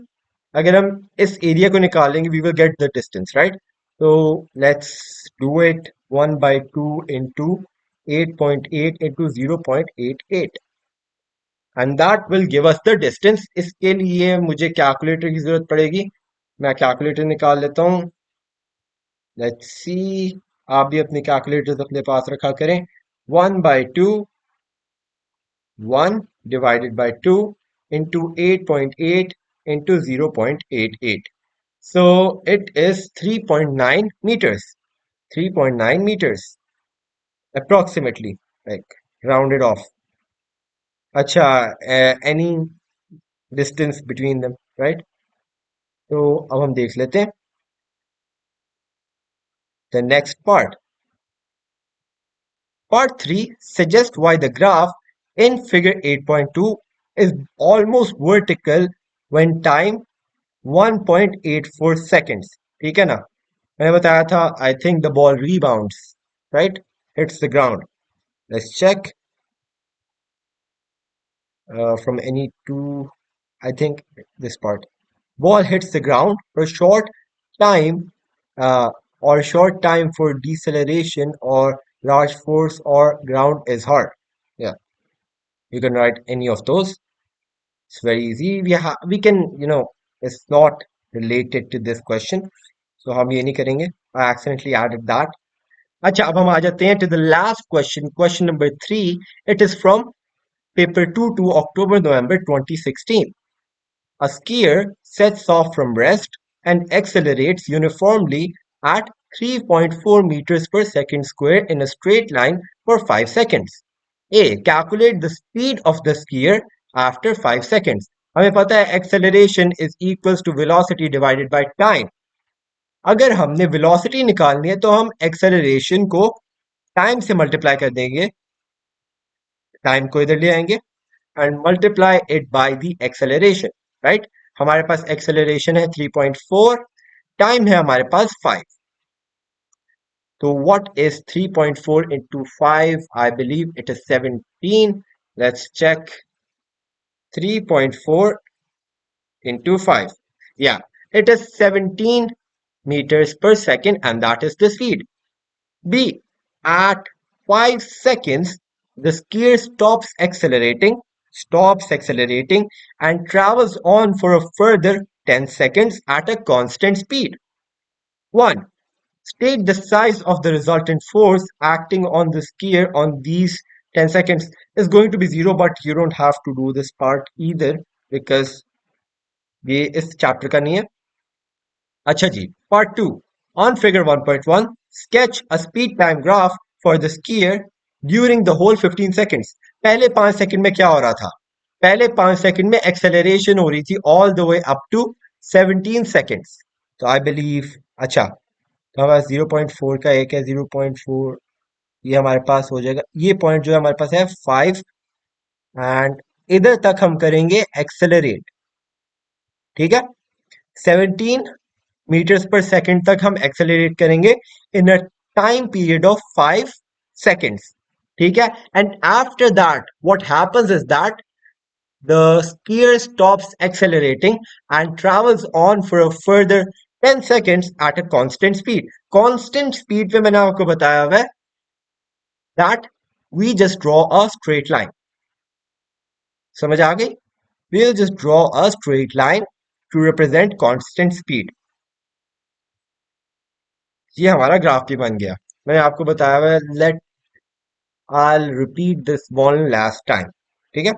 अगर हम इस एरिया को निकाल लेंगे we will get the distance, right? तो let's do it 1/2 into 8.8 into 0.88 and that will give us the distance. इसके लिए मुझे कैलकुलेटर की जरूरत पड़ेगी. मैं कैलकुलेटर निकाल लेता हूँ. Let's see. आप भी अपने कैलकुलेटर्स अपने पास रखा करें. 1/2 1 divided by 2 into 8.8 into 0.88. So it is 3.9 meters. 3.9 meters approximately, like rounded off. Acha, any distance between them, right? तो अब हम देख लेते हैं the next part. Part 3 suggests why the graph in figure 8.2 is almost vertical when time 1.84 seconds. ठीक है ना? मैंने बताया था I think the ball rebounds, right? Hits the ground. Let's check from any two. I think this part. Ball hits the ground for a short time or short time for deceleration or large force or ground is hard. Yeah, you can write any of those. It's very easy. We can, it's not related to this question. So हम ये नहीं करेंगे. I accidentally added that. अच्छा, अब हम आ जाते हैं to the last question. Question number 3. It is from Paper 2 to October November 2016. A skier sets off from rest and accelerates uniformly at 3.4 meters per second square in a straight line for 5 seconds. A. Calculate the speed of the skier after 5 seconds. हमें पता है acceleration is equals to velocity divided by time. अगर हमने velocity निकालनी है तो हम acceleration को time से multiply कर देंगे, time को इधर ले आएंगे and multiply it by the acceleration, right? हमारे पास acceleration है 3.4, time है हमारे पास 5. So what is 3.4 into 5? I believe it is 17. Let's check. 3.4 into 5. Yeah, it is 17 meters per second, and that is the speed. B. At 5 seconds, the skier stops accelerating, and travels on for a further 10 seconds at a constant speed. 1. State the size of the resultant force acting on the skier on these 10 seconds is going to be 0, but you don't have to do this part either because ये इस chapter का नहीं है. अच्छा जी, part 2. On figure 1.1, sketch a speed time graph for the skier during the whole 15 seconds. पहले 5 second में क्या हो रहा था? पहले 5 सेकंड में एक्सेलरेशन हो रही थी all the way up to 17 seconds. तो I believe, अच्छा, तो हमारे पास 0.4 का एक है, 0.4 ये हमारे पास हो जाएगा. ये पॉइंट जो है हमारे पास है 5 एंड इधर तक हम करेंगे एक्सेलरेट. ठीक है, 17 meters per second तक हम एक्सेलरेट करेंगे in a time period of 5 seconds. ठीक है, and after that what happens is that the skier stops accelerating and travels on for a further 10 seconds at a constant speed. Constant speed पे मैंने आपको बताया हुआ है that we just draw a straight line. समझ आ गई? We'll just draw a straight line to represent constant speed. ये हमारा ग्राफ भी बन गया. मैंने आपको बताया हुआ है. Let I'll repeat this one last time. ठीक है?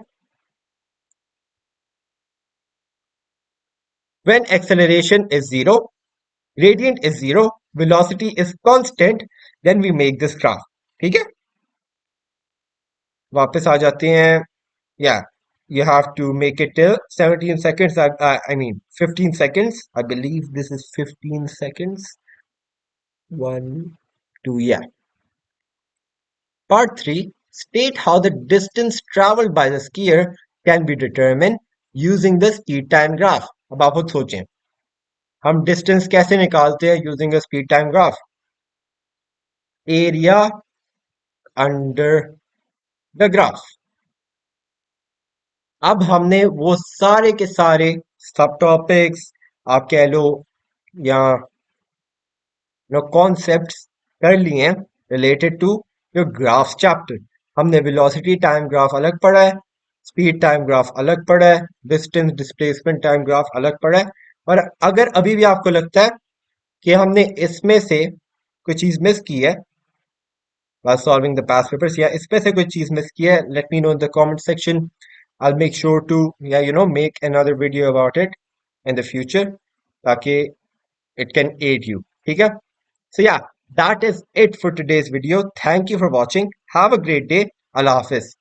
When acceleration is 0, gradient is 0, velocity is constant, then we make this graph. ठीक है? वापस आ जाते हैं. Yeah, you have to make it till 17 seconds. I mean 15 seconds. I believe this is 15 seconds. 1, 2, yeah. Part 3. State how the distance traveled by the skier can be determined using the speed time graph. अब आप खुद सोचें, हम distance कैसे निकालते हैं using a speed time graph? Area under the graph. अब हमने वो सारे के सारे सब टॉपिक्स आप कह लो या कॉन्सेप्ट्स कर लिए हैं related to your graphs chapter. हमने वेलोसिटी टाइम ग्राफ अलग पढ़ा है, स्पीड टाइम ग्राफ अलग पढ़ा है, डिस्टेंस डिस्प्लेसमेंट टाइम ग्राफ अलग पढ़ा है. और अगर अभी भी आपको लगता है कि हमने इसमें से कोई चीज मिस की है while solving the past papers, या इसमें से कोई चीज मिस की है, let me know in the comment section. I'll make sure to make another video about it in the future ताकि it can aid you. ठीक है? So yeah, that is it for today's video. Thank you for watching. Have a great day. Allah Hafiz.